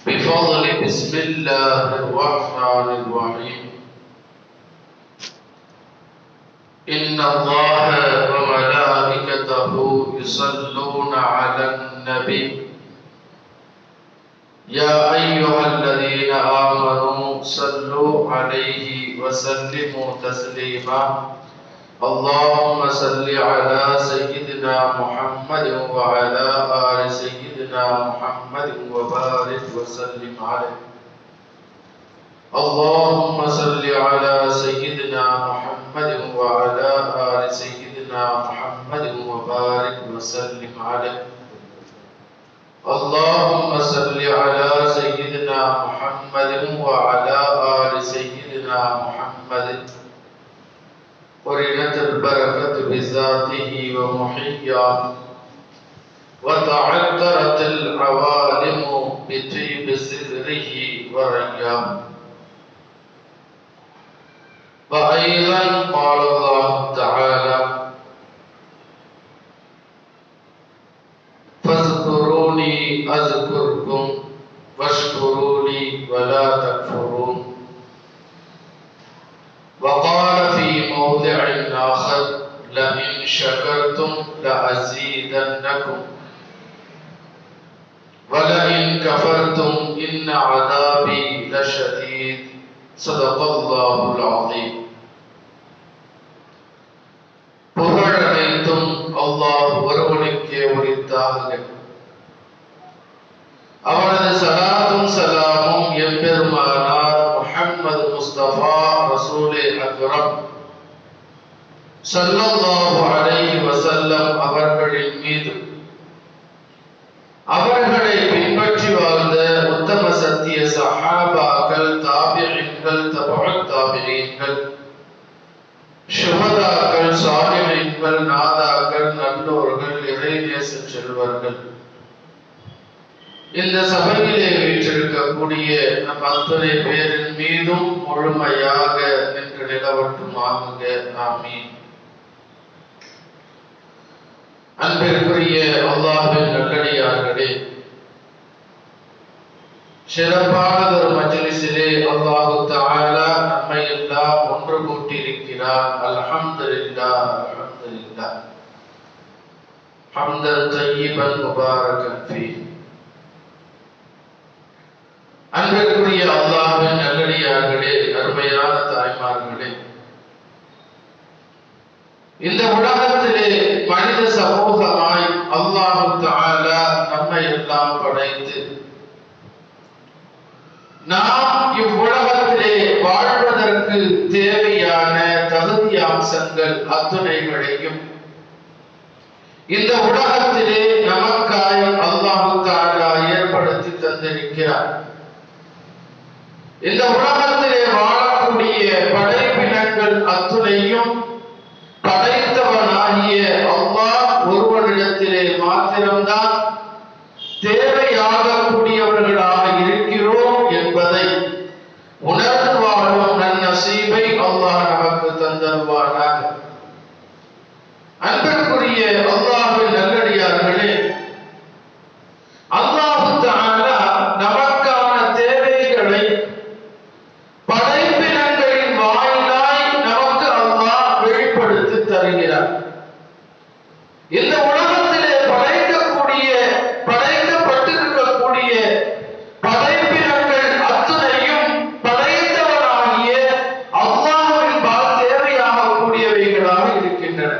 بفضل بسم الله الرحمن الرحيم. إن الله وملائكته يصلون على النبي يا أيها الذين آمنوا صلوا عليه وسلموا تسليما. اللهم صل على سيدنا محمد وعلى آل سيدنا محمد وبارك وسلم عليه. اللهم صل على سيدنا محمد وعلى آل سيدنا محمد وبارك وسلم عليه. اللهم صل على سيدنا محمد وعلى آل سيدنا محمد. قرنت البركة بذاته ومحياه، وتعطرت العوالم بطيب ذكره ورياه. وأيضا قال الله تعالى: فاذكروني أذكركم واشكروا لي ولا تكفرون. وقال في موضع آخر: لئن شكرتم لأزيدنكم ولئن كفرتم إن عذابي لشديد. صدق الله العظيم. புகழ் அனைத்தும் அல்லாஹ் ஒருவனுக்கே உரித்தாக. அவனது ஸலாத்தும் ஸலாமும் எம்பெருமானார் முஹம்மது முஸ்தபா ரசூலே அக்ரம் ஸல்லல்லாஹு அலைஹி வஸல்லம் அவர்களின் மீது, அவர்களை பின்பற்றி வாழ்ந்த உத்தம சத்திய சஹாபாக்கள், தாபிஈன்கள், தபஉத் தாபிஈன்கள், ஷுஹதாக்கள், சாலிஹீன்கள், நாதாக்கள், நல்லோர்கள், இறைநேச செல்வர்கள், இந்த சபையிலே வீற்றிருக்கக்கூடிய நம் அத்தனை பேரின் மீதும் முழுமையாக நின்று நிலவட்டுமாக. ஆமீன். அன்பிற்குரிய அல்லாஹ்வின் நல்லடியார்களே, சிறப்பான ஒரு மஜ்லிஸிலே அல்லாஹ் தஆலா நம்மை எல்லாம் ஒன்று கூட்டியிருக்கிறார். அல்ஹம்துலில்லாஹ், அல்ஹம்துலில்லாஹ், ஹம்தன் தய்யிபன் முபாரக்கன் ஃபீஹ். அன்பிற்குரிய அல்லாஹ்வின் நல்லடியார்களே, அருமையான தாய்மார்களே, இந்த உலகத்திலே மனித சமூகமாய் அல்லாஹ் தஆலா நம்மை எல்லாம் படைத்து, நாம் இவ்வுலகத்திலே வாழ்வதற்கு தேவையான தகுதி அம்சங்கள் அத்துணைகளையும் இந்த உலகத்திலே நமக்காய் அல்லாஹ் தஆலா ஏற்படுத்தி தந்திருக்கிறார். இந்த உலகத்திலே வாழக்கூடிய படைப்பினங்கள் அத்துணையும் படைத்தவனாகிய அல்லாஹ் ஒருவனிடத்திலே மாத்திரம்தான் தேவையாகக்கூடியவர்களாக இருக்கிறோம் என்பதை உணர்ந்து வாழும் நன்னசீபை அல்லாஹ் நமக்கு தந்தருவானாக. அன்பிற்குரிய அல்லாஹ்வின் நல்லடியார்களே, அல்லாஹ் தஆலா நமக்கான தேவைகளை படைப்பினங்களின் வாயிலாய் நமக்கு அல்லாஹ் வெளிப்படுத்தி தருகிறார். இந்த உலகத்திலே படைக்கப்பட்டிருக்கக்கூடிய படைப்பினங்கள் அத்துணையும் படைத்தவனாகிய அல்லாஹ்வின் பால் தேவையாகக்கூடியவைகளாக இருக்கின்றன.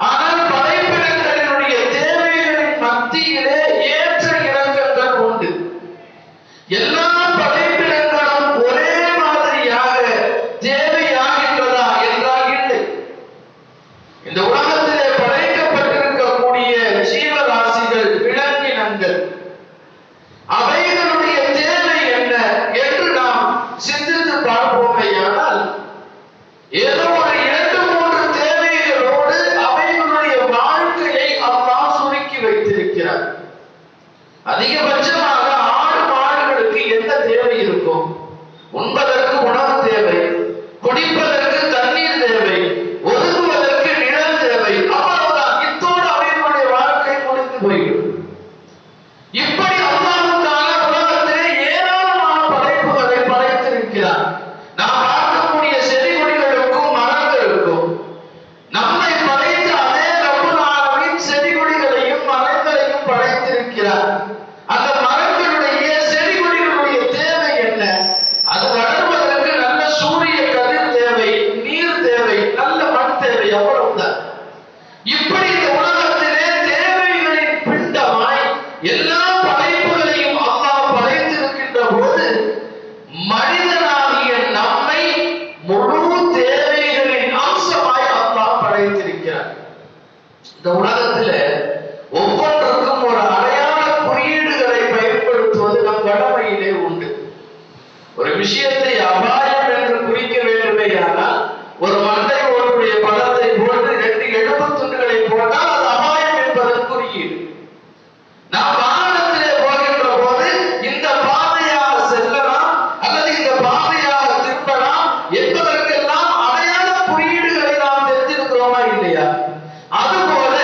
ஆனால் படைப்பினங்களினுடைய தேவைகளின் மத்தியிலே ஏற்ற இறக்கங்கள் உண்டு. எல்லா படைப்பினங்களும் ஒரே மாதிரியாக தேவையாகின்றதா என்றால் இல்லை. இந்த உலகத்திலே படைக்கப்பட்டிருக்கக்கூடிய ஜீவராசிகள், விலங்கினங்கள், அவைகளுடைய தேவை என்ன என்று நாம் சிந்தித்து பார்ப்போமேயானால், ஏதோ ஒரு 2-3 தேவைகளோடு அவைகளுடைய வாழ்க்கையை அல்லாஹ் சுருக்கி வைத்திருக்கிறார். அதிகபட்சமாக 6 மாடுகளுக்கு என்ன தேவை இருக்கும்? உண்பதற்கு உணவு தேவை, குடிப்பதற்கு தண்ணீர் தேவை, ஒதுங்குவதற்கு நிழல் தேவை. அவ்வளவுதான். இத்தோடு அவைகளுடைய வாழ்க்கை முடிந்து போய்விடும். இப்படி அல்லாஹ் தஆலா உலகத்தை விஷயத்தை அபாயம் என்று குறிக்க வேண்டுமேயானால் ஒரு மண்டை ஓடுடைய பழத்தை போட்டு 2 எலும்பு துண்டுகளை போட்டால் அது அபாயம் என்பதன் குறியீடு. நாம் வாகனத்திலே போகின்ற போது இந்த பாதையாக செல்லலாம் அல்லது இந்த பாதையாக திரும்பலாம் என்பதற்கெல்லாம் அடையாள குறியீடுகளை நாம் தெரிந்திருக்கிறோமா இல்லையா? அதுபோல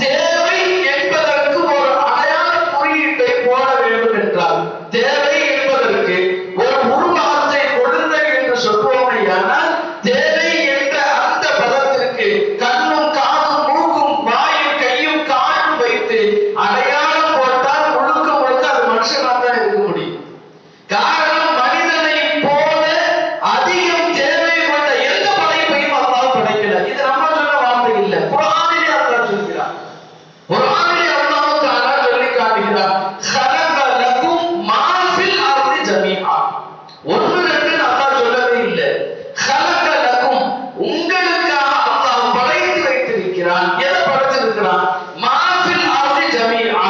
தேவை என்பதற்கு ஒரு அடையாள குறியீட்டை போட வேண்டும் என்றால், தேவை என்பதற்கு ஒரு உருவகத்தை கொடுங்கள் என்று சொல்வோமையானால், தேவை என்ற அந்த பதத்திற்கு கண்ணும் காதும் மூக்கும் வாயும் கையும் காலும் வைத்து அடையாளம் போட்டால் முழுக்க முழுக்க அது மனுஷனாக தான் இருக்க முடியும். காரணம், மனிதனை போல அதிகம் தேவை கொண்ட எந்த படைப்பையும் அல்லாஹ் படைக்கல. இது நம்ம சொன்ன வார்த்தை இல்லை, குர்ஆனிலே அல்லாஹ் சொல்கிறார். குர்ஆனிலே அல்லாஹ் தஆலா சொல்லி காட்டுகிறார், "ஹலக லகும் மா ஃபில் அர்தி ஜமீஆ." 1 2 அல்லாஹ் சொல்லவே இல்லை. "ஹலக லகும்", உங்களுக்காக அல்லாஹ் படைத்து வைத்திருக்கிறான். எதை படைத்திருக்கிறான்? மா ஃபில் அர்தி ஜமீஆ,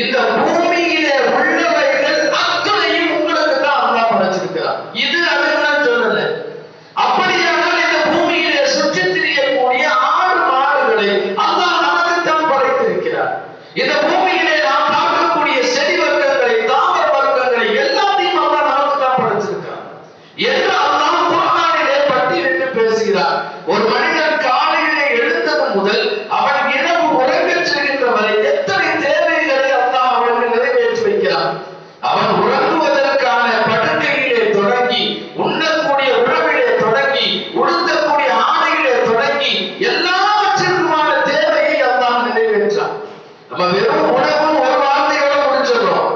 இந்த பூமியிலே உள்ளவைகள் அத்தனையும் உங்களுக்கு தான் அல்லாஹ் படைச்சிருக்கிறான். இது அதுதான் சொல்லல. அப்படியானால் இந்த பூமியிலே சுற்றித் திரியக்கூடிய ஆடு மாடுகளை அல்லாஹ் நமக்கு தான் படைத்திருக்கிறார். இந்த பூமியிலே நாம் பார்க்கக்கூடிய செடி வர்க்கங்களை, தாவர வர்க்கங்களை எல்லாத்தையும் அல்லாஹ் நமக்கு தான் படைச்சிருக்கிறார் என்று அல்லாஹ் குர்ஆனிலே பட்டியலிட்டு பேசுகிறார். ஒரு மனிதன் காலையிலே எழுந்தது முதல் அவன் இரவு உறங்கச் செல்கின்ற வரை எத்தனை தேவைகளை அல்லாஹ் அவனுக்கு நிறைவேற்றி வைக்கிறான். அவன் உறங்குவதற்கான படுக்கையிலே தொடங்கி, உண்ணக்கூடிய உணவிலே தொடங்கி, உடுத்தக்கூடிய ஆடையிலே தொடங்கி எல்லாவற்றிற்குமான தேவையை அல்லாஹ் நிறைவேற்றான். நம்ம வெறும் உணவு ஒரு வார்த்தையோட முடிச்சிடறோம்.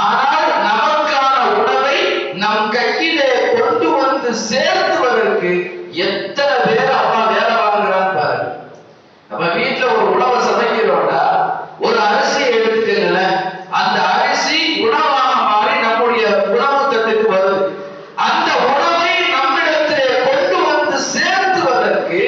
ஆனால் நமக்கான உணவை நம் கையிலே கொண்டு வந்து சேர்த்துவதற்கு எத்தனை பேர் அல்லாஹ் வேலை வாங்குறான்னு பாருங்க. நம்ம வீட்டுல ஒரு உணவை சமைக்கிறோம்னா ஒரு அரிசியை எடுத்துக்கங்களேன். அந்த அரிசி உணவாக மாறி நம்முடைய உணவு தட்டுக்கு வருது. அந்த உணவை நம்மிடத்திலே கொண்டு வந்து சேர்த்துவதற்கு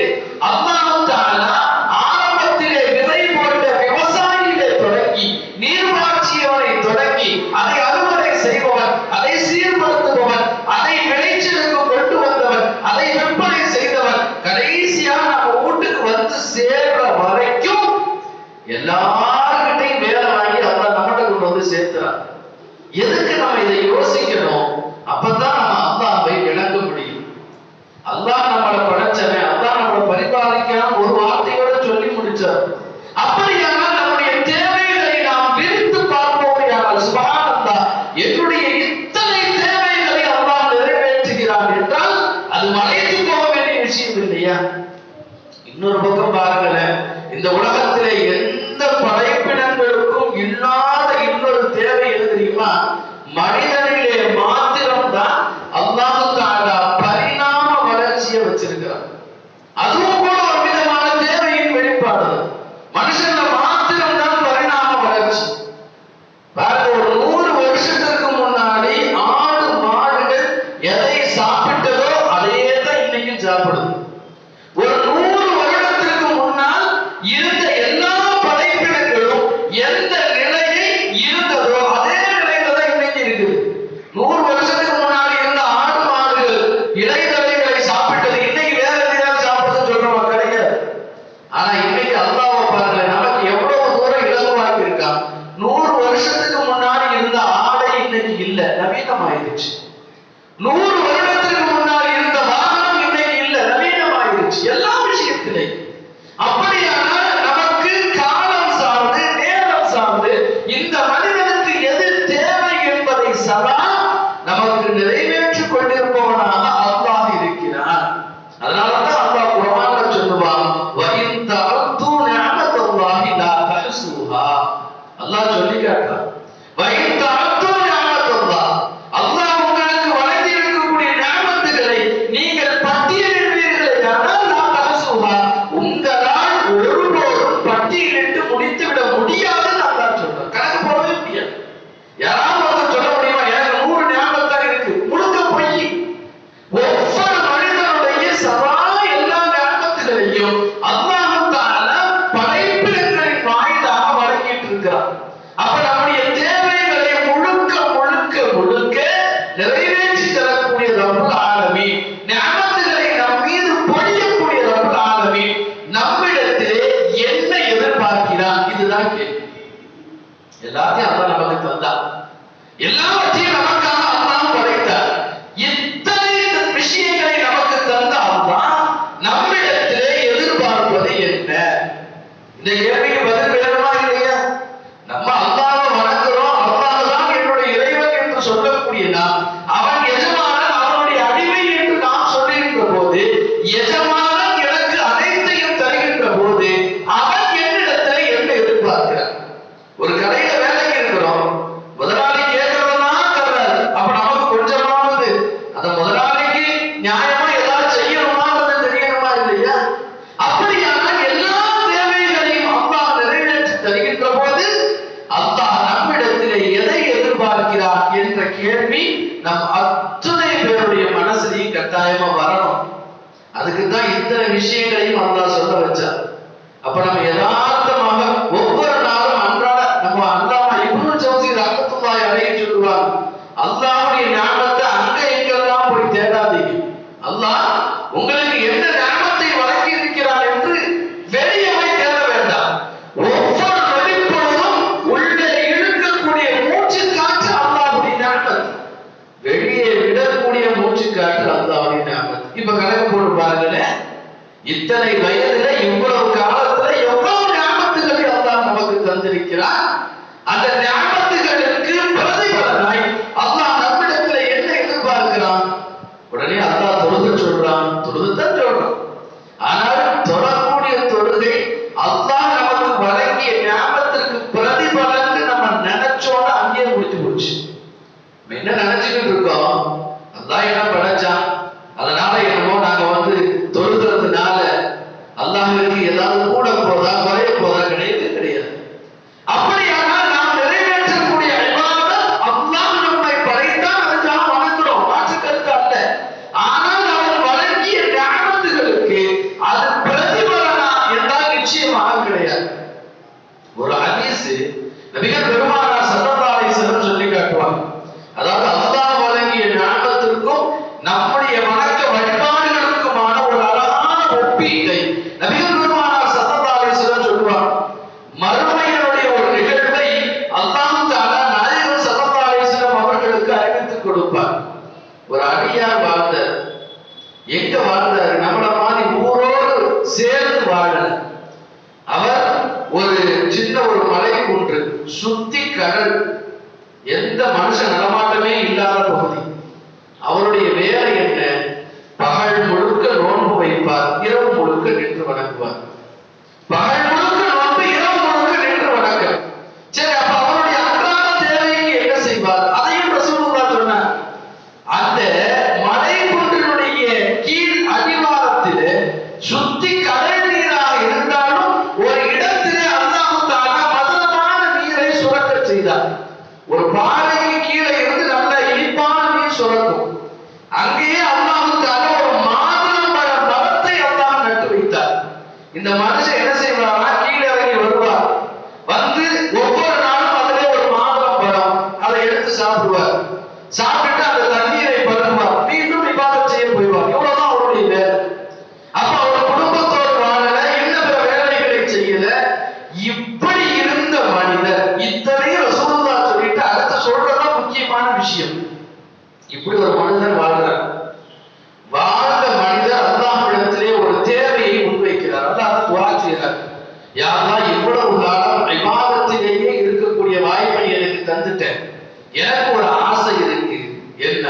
அல்லாஹ் தஆலா ஆரம்பத்திலே விதை போட்ட விவசாயியிலே தொடங்கி, நீர்வாட்சியவனை தொடங்கி, அதை அறுவடை செய்பவன், அதை சீர்படுத்துபவன், அதை விளைச்சலுக்கு கொண்டு வந்தவன், அதை விற்பனை செய்தவன், கடைசியாக நம்ம வீட்டுக்கு வந்து சேர்ற வரைக்கும் எல்லார்கிட்டையும் வேலை வாங்கி அல்லாஹ் நம்மகிட்ட கொண்டு வந்து சேர்த்துறான். எதுக்கு நம்ம இதை யோசிக்கணும்? அப்பதான் நம்ம அல்லாஹ்வை விளங்க முடியும். அல்லாஹ் நம்மளை படைச்சவன், அல்லாஹ் நம்மளை பரிபாலிக்காம ஒரு வார்த்தையோட சொல்லி முடிச்சார். அப்படியானால் நம்முடைய தேவைகளை நாம் விரித்து பார்ப்போமையானால், சுப்ஹானல்லாஹ், என்னுடைய இத்தனை தேவைகளை அல்லாஹ் நிறைவேற்றுகிறான் என்றால் அது மலைத்து போக வேண்டிய விஷயம் இல்லையா? இன்னொரு பக்கம் பாருங்களேன், இந்த உலகத்திலே எந்த படைப்பினங்களுக்கும் இல்லாத இன்னொரு தேவை எது தெரியுமா? மனிதனிலே மாத்திரம்தான் அல்லாஹ் தஆலா பரிணாம வளர்ச்சியை வச்சிருக்கிறார். அதுவும் கூட ஒரு விதமான தேவையின் வெளிப்பாடு. மனுஷன்ல மாத்திரம்தான் பரிணாம வளர்ச்சி. பாருங்க, ஒரு 100 வருஷத்துக்கு முன்னாடி ஆடு மாடுகள் எதை சாப்பிட்டதோ அதையே தான் இன்னைக்கும் சாப்பிடுது. ஒரு 100 வருடத்திற்கு முன்னால் இருந்த எல்லா படைப்பினங்களும் எந்த நிலையை இருந்ததோ அதே நிலையில தான் இன்னைக்கு இருக்குது. 100 வருஷத்துக்கு முன்னாடி இருந்த ஆடு மாடுகள் இலைதழைகளை சாப்பிட்டது இன்னைக்கு வேற எதையாவது சாப்பிடுதுன்னு சொல்றோமா? கிடையாது. ஆனா இன்னைக்கு அல்லாஹ்வை பாருங்க, நமக்கு எவ்வளவு தூரம் இலகுவாக்கி இருக்கான். 100 வருஷத்துக்கு முன்னாடி இருந்த ஆடை இன்னைக்கு இல்ல, நவீனமாயிருச்சு. 100 வருடத்துக்கு முன்னாடி இருந்த வாகனம் இன்னைக்கு இல்ல, நவீனமாயிருச்சு. எல்லா விஷயத்திலே அப்படியானால் நமக்கு காலம் சார்ந்து, நேரம் சார்ந்து இந்த மனிதனுக்கு எது தேவை என்பதை சதா நமக்கு நிறைவேற்றிக் கொண்டிருப்பவனாக அல்லாஹ் இருக்கிறான். அதனாலதான் அல்லாஹ் குர்ஆன்ல சொல்லுவான், வஇன் தஅத்து நிஅமத்துல்லாஹி லா தஹ்சுஹா. அல்லாஹ் சொல்லி காட்டுறான், வஇன் தஅத்து நிஅமத்துல்லாஹ், அல்லாஹ் உங்களுக்கு வழங்கி இருக்கக்கூடிய நிஅமத்துகளை நீங்கள் பட்டியலிடுவீர்களேயானால் லா தஹ்சுஹா, உங்களால் ஒருபோதும் பட்டியலிட்டு முடித்து விட முடியாதுன்னு அல்லாஹ் சொல்றான். கணக்கு போடவே முடியாது. யாராவது ஒருத்தர் சொல்ல முடியுமா? எனக்கு 100 நியாமத் தான் இருக்கு? முழுக்க பொய். ஒவ்வொரு மனிதனுடைய சதா எல்லா நியாமத்துகளையும் அல்லாஹ் தஆலா படைப்பினங்களின் வாயிலாக வழங்கிட்டு இருக்கிறான். அப்ப நம்முடைய தேவைகளை முழுக்க முழுக்க முழுக்க நிறைவேற்றி தரக்கூடிய இதுதான் கேள்வி. எல்லாத்தையும் அல்லாஹ் நமக்கு தந்தான், எல்லாவற்றையும் நமக்காக அல்லாஹ் படைத்தார். இத்தனை விஷயங்களை நமக்கு தந்த அல்லாஹ் நம்மிடத்திலே எதிர்பார்ப்பது என்ன? இந்த கேள்விக்கு பதில் வேணுமா இல்லையா? நம்ம அல்லாஹ்வை வணங்குறோம், அல்லாஹ் தான் என்னுடைய இறைவன் என்று சொல்லக்கூடிய நாம், அவன் எஜமானன், அவனுடைய அடிமை என்று நாம் சொல்லுகின்ற போது, எஜமானன் எனக்கு அனைத்தையும் தருகின்ற போது அவன் என்னிடத்திலே என்ன எதிர்பார்க்கிறான்? ஒரு கடையில வேலைக்கு இருக்கிறோம், முதலாளி கேட்கறதுதான் தர்றாரு. அப்ப நமக்கு கொஞ்சமாவது அந்த முதலாளிக்கு நியாயமா ஏதாவது செய்யணுமான்றது தெரியணுமா இல்லையா? அப்படியானால் எல்லா தேவைகளையும் அல்லாஹ் நிறைவேற்றி தருகின்ற போது அல்லாஹ் நம்மிடத்திலே எதை எதிர்பார்க்கிறார் என்ற கேள்வி நம் அத்தனை பேருடைய மனசுலையும் கட்டாயமா வரணும். அதுக்குதான் இத்தனை விஷயங்களையும் அல்லாஹ் சொல்ல வச்சார். அப்ப நம்ம யதார்த்தமாக ஒவ்வொரு நாளும் அன்றாட நம்ம அல்லாஹ் இப்னு ஜௌசி ரஹ்மத்துல்லாஹி அலைஹி சொல்லுவாங்க, அல்லாஹ்வுடைய ஞானத்தை அங்க எங்கெல்லாம் போய் தேடாதீங்க. அல்லாஹ் உங்களுக்கு என்ன ஞானத்தை வழங்கி இருக்கிறார் என்று வெளியே போய் தேட வேண்டாம். ஒவ்வொரு வெளிப்பொழுதும் உள்ளே இழுக்கக்கூடிய மூச்சு காற்று அல்லாஹ்வுடைய ஞானம், வெளியே விடக்கூடிய மூச்சு காற்று அல்லாஹ்வுடைய ஞானம். இப்ப கணக்கு போட்டு பாருங்களேன், இத்தனை வயதுல இவ்வளவு காலத்துல எவ்வளவு ஞாபகத்துகளை அல்லாஹ் நமக்கு தந்திருக்கிறார். அந்த ஞாபகத்துகளுக்கு பிரதிபலனாய் அல்லாஹ் நம்மிடத்துல என்ன எதிர்பார்க்கிறான்? உடனே அல்லாஹ் தொழுக சொல்றான், தொழுதுதான் சொல்றான். ஆனால் தொழக்கூடிய தொழுகை அல்லாஹ் நமக்கு வழங்கிய ஞாபகத்திற்கு பிரதிபலன் நம்ம நினைச்சோட அங்கேயே முடிச்சு போச்சு. என்ன நினைச்சுக்கிட்டு இருக்கோம்? அல்லாஹ் என்ன படைச்சான், அதனால என்னமோ நாங்க தொழுகிறதுனால அல்லாஹ்விற்கு ஏதாவது கூட போதா குறைய போதா? கிடையவே கிடையாது. அப்படியானால் நாம் நிறைவேற்றக்கூடிய இபாதத் அல்லாஹ் நம்மை படைத்தான், அதுக்காக வணங்குறோம், மாற்று கருத்து அல்ல. ஆனால் அவன் வழங்கிய ஞாபகத்துகளுக்கு அது பிரதிபலனா என்றால் நிச்சயமாக கிடையாது. ஒரு ஹதீஸ் நபிகள் பெருமானார் ஸல்லல்லாஹு அலைஹி வஸல்லம் சொல்லி காட்டுவாங்க, அதாவது அல்லாஹ் வழங்கிய ஞாபகத்திற்கும் நம்முடைய வணக்க வழிபாடுகளுக்குமான ஒரு அழகான ஒப்பீட்டை நபிகள் பெருமானார் ஸல்லல்லாஹு அலைஹி வஸல்லம் சொல்லுவார். மறுமையினுடைய ஒரு நிகழ்வை அல்லாஹ் தஆலா நாயகம் ஸல்லல்லாஹு அலைஹி வஸல்லம் அவர்களுக்கு அறிவித்துக் கொடுப்பார். ஒரு அடியார் வாழ்ந்தார். எங்க வாழ்ந்தார்? நம்மள மாதிரி ஊரோடு சேர்ந்து வாழல. அவர் ஒரு சின்ன ஒரு மலை குன்று, சுத்தி கடல், எந்த மனுஷ நடமாட்டமே இல்லாத பகுதி. அவருடைய வேலை என்ன? பகல் முழுக்க நோன்பு வைப்பார், இரவு முழுக்க நின்று வணங்குவார். பகல் முழுக்க நோன்பு, இரவு முழுக்க நின்று வணக்கம். சரி, அப்ப அவருடைய அன்றாட தேவைக்கு என்ன செய்வார்? அதையும் ரசூலுல்லாஹ் சொன்னார். அந்த மலை குன்றினுடைய கீழ் அடிவாரத்திலே சுத்தி கடல் நீராக இருந்தாலும் ஒரு இடத்திலே அல்லாஹ் தஆலா மதுரமான நீரை சுரக்க செய்தார். ஒரு பாறைக்கு கீழே இருந்து நல்ல இனிப்பான நீர் சுரக்கும். அங்கேயே அல்லாஹ் தஆலா ஒரு மாதுளம்பழ மரத்தை அல்லாஹ் நட்டு வைத்தார். இந்த மனுஷன் என்ன செய்வாரா? கீழே இறங்கி வருவார். வந்து ஒவ்வொரு நாளும் அதிலே ஒரு மாதுளம்பழம் அதை எடுத்து சாப்பிடுவார். சாப்பிட்டு அந்த தண்ணீரை பருகுவார். மீண்டும் இபாதத் செய்ய போய்வார். இவ்வளவுதான் அவருடைய வேலை. அப்ப அவர் குடும்பத்தோடு வாழல, இன்னும் பிற வேலைகளை செய்யல. இப்படி இருந்த மனிதர் இத்தனையும் ரசூலுல்லாஹ் சொல்லிட்டு அடுத்து சொல்றதுதான் முக்கியமான விஷயம். இப்படி ஒரு மனிதர் வாழ்றார். வாழ்ந்த மனிதர் அல்லாஹ்விடத்திலே ஒரு தேவையை முன்வைக்கிறார். அல்லாஹ் துஆ செய்கிறார், யா அல்லாஹ் இவ்வளவு காலம் இபாதத்திலேயே இருக்கக்கூடிய வாய்ப்பை எனக்கு தந்துட்டேன். எனக்கு ஒரு ஆசை இருக்கு. என்ன?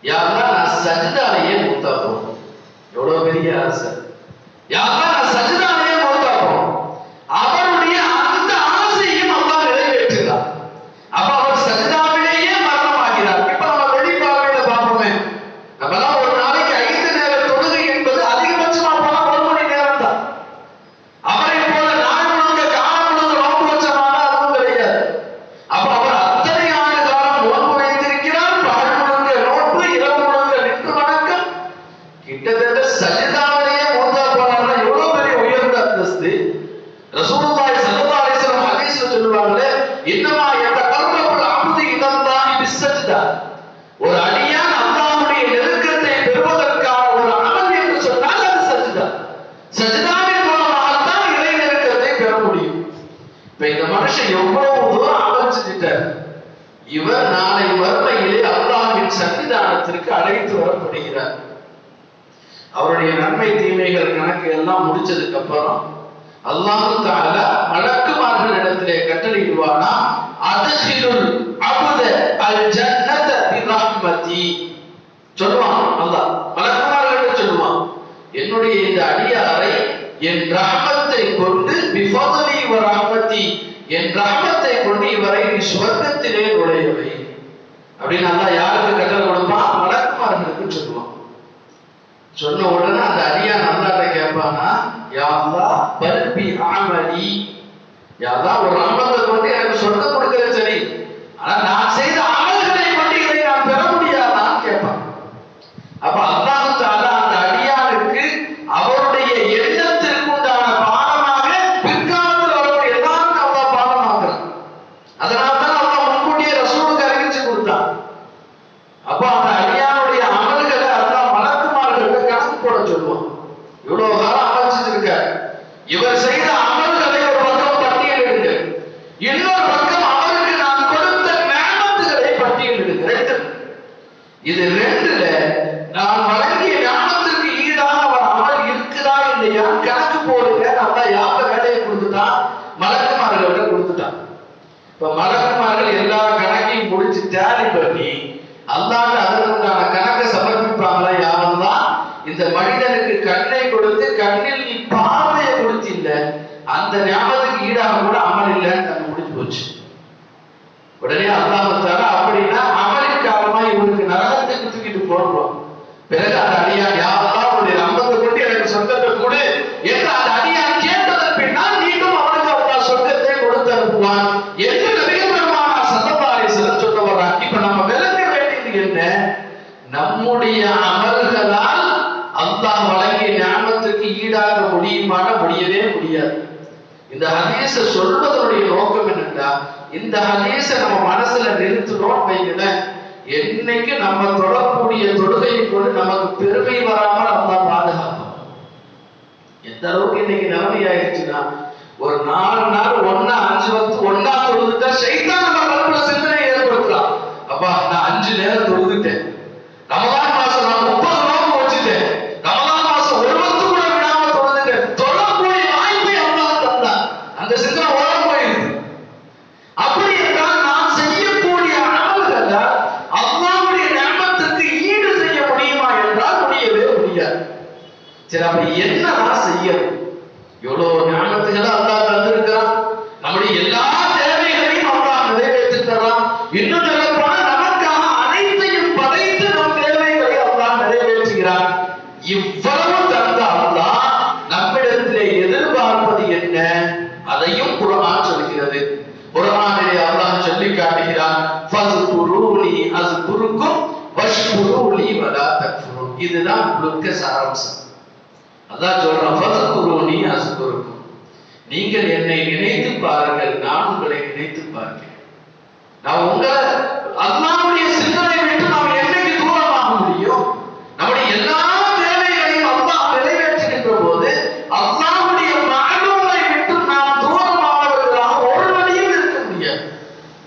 யா அல்லாஹ் நான் சஜ்தாலேயே மூத்தா போறேன். எவ்வளவு பெரிய ஆசை! யா அல்லாஹ் நான் சஜ்தாலேயே மூத்தா போறேன். அவருடைய அந்த ஆசையும் அல்லாஹ் நிறைவேற்றுகிறார். அப்ப அவர் சஜ்தாவிலேயே மரணமாகிறார். இப்ப நம்ம வெளிப்பார்வையில பார்ப்போமே, நம்மலாம் ஒரு நாளைக்கு 5 நேர தொழுகை என்பது அதிகபட்சமா போனா 1 மணி நேரம் தான். அவரை போல நாள் முழுக்க காலம் முழுக்க நோன்பு வச்சமான அதுவும் கிடையாது. அப்ப அவர் அத்தனை ஆண்டு காலம் நோன்பு வைத்திருக்கிறார். பகல் முழுக்க நோன்பு, இரவு முழுக்க நின்று வணக்கம். கிட்டத்தட்ட சஜ்தாவிலேயே மூத்தா போனார்னா எவ்வளவு பெரிய உயர்ந்த அந்தஸ்து! ரசூலுல்லாஹி ஸல்லல்லாஹு அலைஹி வஸல்லம் ஹதீஸ்ல சொல்லுவாங்களே, இன்னமா யதகர்ரபுல் அப்து இலல்லாஹி பிஸ்ஸஜ்தா. ஒரு அடியான் அல்லாஹ்வுடைய நெருக்கத்தை பெறுவதற்கான ஒரு அமல் என்று சொன்னால் அது சஜ்தா. சஜ்தாவின் மூலமாக தான் இறை நெருக்கத்தை பெற முடியும். இந்த மனுஷன் எவ்வளவு தூரம் அமல் செஞ்சிட்டார். இவர் நாளை மறுமையிலே அல்லாஹ்வின் சன்னிதானத்திற்கு அழைத்து வரப்படுகிறார். அவருடைய நன்மை தீமைகள் கணக்கு எல்லாம் முடிச்சதுக்கு அப்புறம் அல்லாஹ் தஆலா மலக்குமார்கள் இடத்திலே கட்டளையிடுவானா, அத்ஹிலுல் அப்த அல் ஜன்னத பிரஹ்மதி. சொல்லுவான் அல்லாஹ், மலக்குமார்கள் சொல்லுவான், என்னுடைய இந்த அடியாரை என் ரஹ்மத்தை கொண்டு பிஃபத்லி வ ரஹ்மதி, என் ரஹ்மத்தை கொண்டு இவரை நீ சுவர்க்கத்திலே நுழையவை அப்படின்னு அல்லாஹ் யாருக்கு கட்டளை கொடுப்பான்? மலக்குமார்களுக்கு சொல்லுவான். சொன்ன உடனே அந்த அடியான் அல்லாஹ்ட்ட கேட்பானா, யா அல்லாஹ் பல் பி அமலி, யா அல்லாஹ் ஒரு அமலை கொண்டு எனக்கு சொர்க்கம் கொடுக்கிறது சரி, ஆனா நான் செய்த அமல்களை கொண்டு இதை நான் பெற முடியாதான்னு கேட்பான். அப்ப அல்லாஹ் தஆலா அந்த அடியானுக்கு அவருடைய எண்ணத்திற்கு உண்டான பாடமாக பிற்காலத்தில் வரக்கூடிய எல்லாருக்கும் அல்லாஹ் பாடமாக்குறான். அதனால தான் அல்லாஹ் முன்கூட்டியே ரசூலுக்கு அறிவிச்சு கொடுத்தான். அப்ப அந்த அடியானுடைய அமல்களை அல்லாஹ் மலக்குமார்களுக்கு கணக்கு போட சொல்லுவான். இவ்வளவு காலம் அமல் செஞ்சிருக்காரு, இவர் செய்த அமல்களை ஒரு பக்கம் பட்டியலிடுங்க, இன்னொரு பக்கம் அவருக்கு நான் கொடுத்த நிஅமத்துகளை பட்டியலிடுங்க. ரெண்டு, இது ரெண்டுல நான் வழங்கிய ஞானத்திற்கு ஈடாக அவர் அமல் இருக்குதா இல்லையா கணக்கு போடுங்க. நல்லா யாப்ப வேலையை கொடுத்துட்டான், மலக்குமார்கள்ட்ட கொடுத்துட்டான். இப்ப மலக்குமார்கள் எல்லா கணக்கையும் முடிச்சு டேலி பண்ணி அல்லாஹ் அதற்குண்டான கணக்கை சமர்ப்பிப்பாங்களா? யாரெல்லாம் இந்த மனிதனுக்கு கண்ணை கொடுத்து கண்ணில் நீ பார்வையை கொடுத்தில்ல, அந்த ஞாபகத்துக்கு ஈடாக கூட அமல் இல்லைன்னு நம்ம முடிஞ்சு போச்சு. உடனே அல்லாஹ் தஆலா அப்படின்னா அமலின் காரணமா இவருக்கு நரகத்துக்கு தூக்கிட்டு போடுறோம். பிறகு அந்த அடியான், யா அல்லாஹ் உன்னுடைய ரஹ்மத்தை கொண்டு எனக்கு சொர்க்கத்தை கொடு என்று அந்த அடியான் கேட்டதன் பின்னால் மீண்டும் அவனுக்கு அல்லாஹ் சொர்க்கத்தை கொடுத்து அனுப்புவான் என்று நபிகள் பெருமானார் ஸல்லல்லாஹு அலைஹி வஸல்லம் சொல்ல வர்றாங்க. இப்ப நம்ம விளங்க வேண்டியது என்ன? நம்முடைய அமல்களால் அல்லாஹ் வழங்கிய ஞானத்துக்கு ஈடாக முடியவே முடியாது. இந்த ஹதீஸ சொல்வதனுடைய நோக்கம் என்னன்னா, இந்த ஹதீஸ நம்ம மனசுல நிறுத்தணும் வைங்களேன், என்னைக்கு நம்ம தொடரக்கூடிய தொழுகையை கொண்டு நமக்கு பெருமை வராமல் அல்லாஹ் பாதுகாப்போம். எந்த அளவுக்கு இன்னைக்கு நிலைமை ஆயிடுச்சுன்னா, ஒரு 4 நாள் ஒன்னா 5 வக்து ஒன்னா தொழுதுட்டா ஷைத்தான் நம்ம மனசுல சிந்தனை ஏற்படுத்தலாம். அப்பா நான் 5 நேரம் தொழுதுட்டேன், ரமலான் மாசம் நான் 30 நோன்பு வச்சுட்டேன், ரமலான் மாசம் ஒரு வக்து கூட விடாம தொழுதுட்டேன், தொழக்கூடிய வாய்ப்பை அல்லாஹ் தந்தான். அந்த சிந்தனை ஓட போயிடுது. அப்படி என்றால் நான் செய்யக்கூடிய அமல்களை அல்லாஹ்வுடைய நிஅமத்துக்கு ஈடு செய்ய முடியுமா என்றால் முடியவே முடியாது. சரி, அப்படி என்னதான் செய்யணும்? எவ்வளவு நிஅமத்துகளை அல்லாஹ் தந்திருக்கிறான், நம்முடைய எல்லா தேவைகளையும் அல்லாஹ் நிறைவேற்றி தரான். இன்னும் சொல்லப்போனா நமக்காக அனைத்தையும் படைத்து நம் தேவைகளை அல்லாஹ் நிறைவேற்றுகிறான். இவ்வளவு தந்த அல்லாஹ் நம்மிடத்திலே எதிர்பார்ப்பது என்ன? அதையும் குர்ஆன் சொல்கிறது. குர்ஆனிலே அல்லாஹ் சொல்லி காட்டுகிறான், ஃபஸ்குரூனி அஸ்குருக்கும் வஷ்குரூலி வலா தக்ஃபுரூன். இதுதான் முழுக்க சாராம்சம். அல்லாஹ் சொல்றான், ஃபஸ்குரூனி அஸ்குருக்கும், நீங்கள் என்னை நினைத்து பாருங்கள், நான் உங்களை நினைத்து பார்க்கிறேன். நான் உங்களை அல்லாஹ்வுடைய சிந்தனை விட்டு நாம் என்னைக்கு தூரமாக முடியும்? நம்முடைய எல்லா தேவைகளையும் அல்லாஹ் நிறைவேற்றுகின்ற போது அல்லாஹ்வுடைய மஅலூமை விட்டு நாம் தூரமானவர்களாக ஒரு வழியும் இருக்க முடியாது.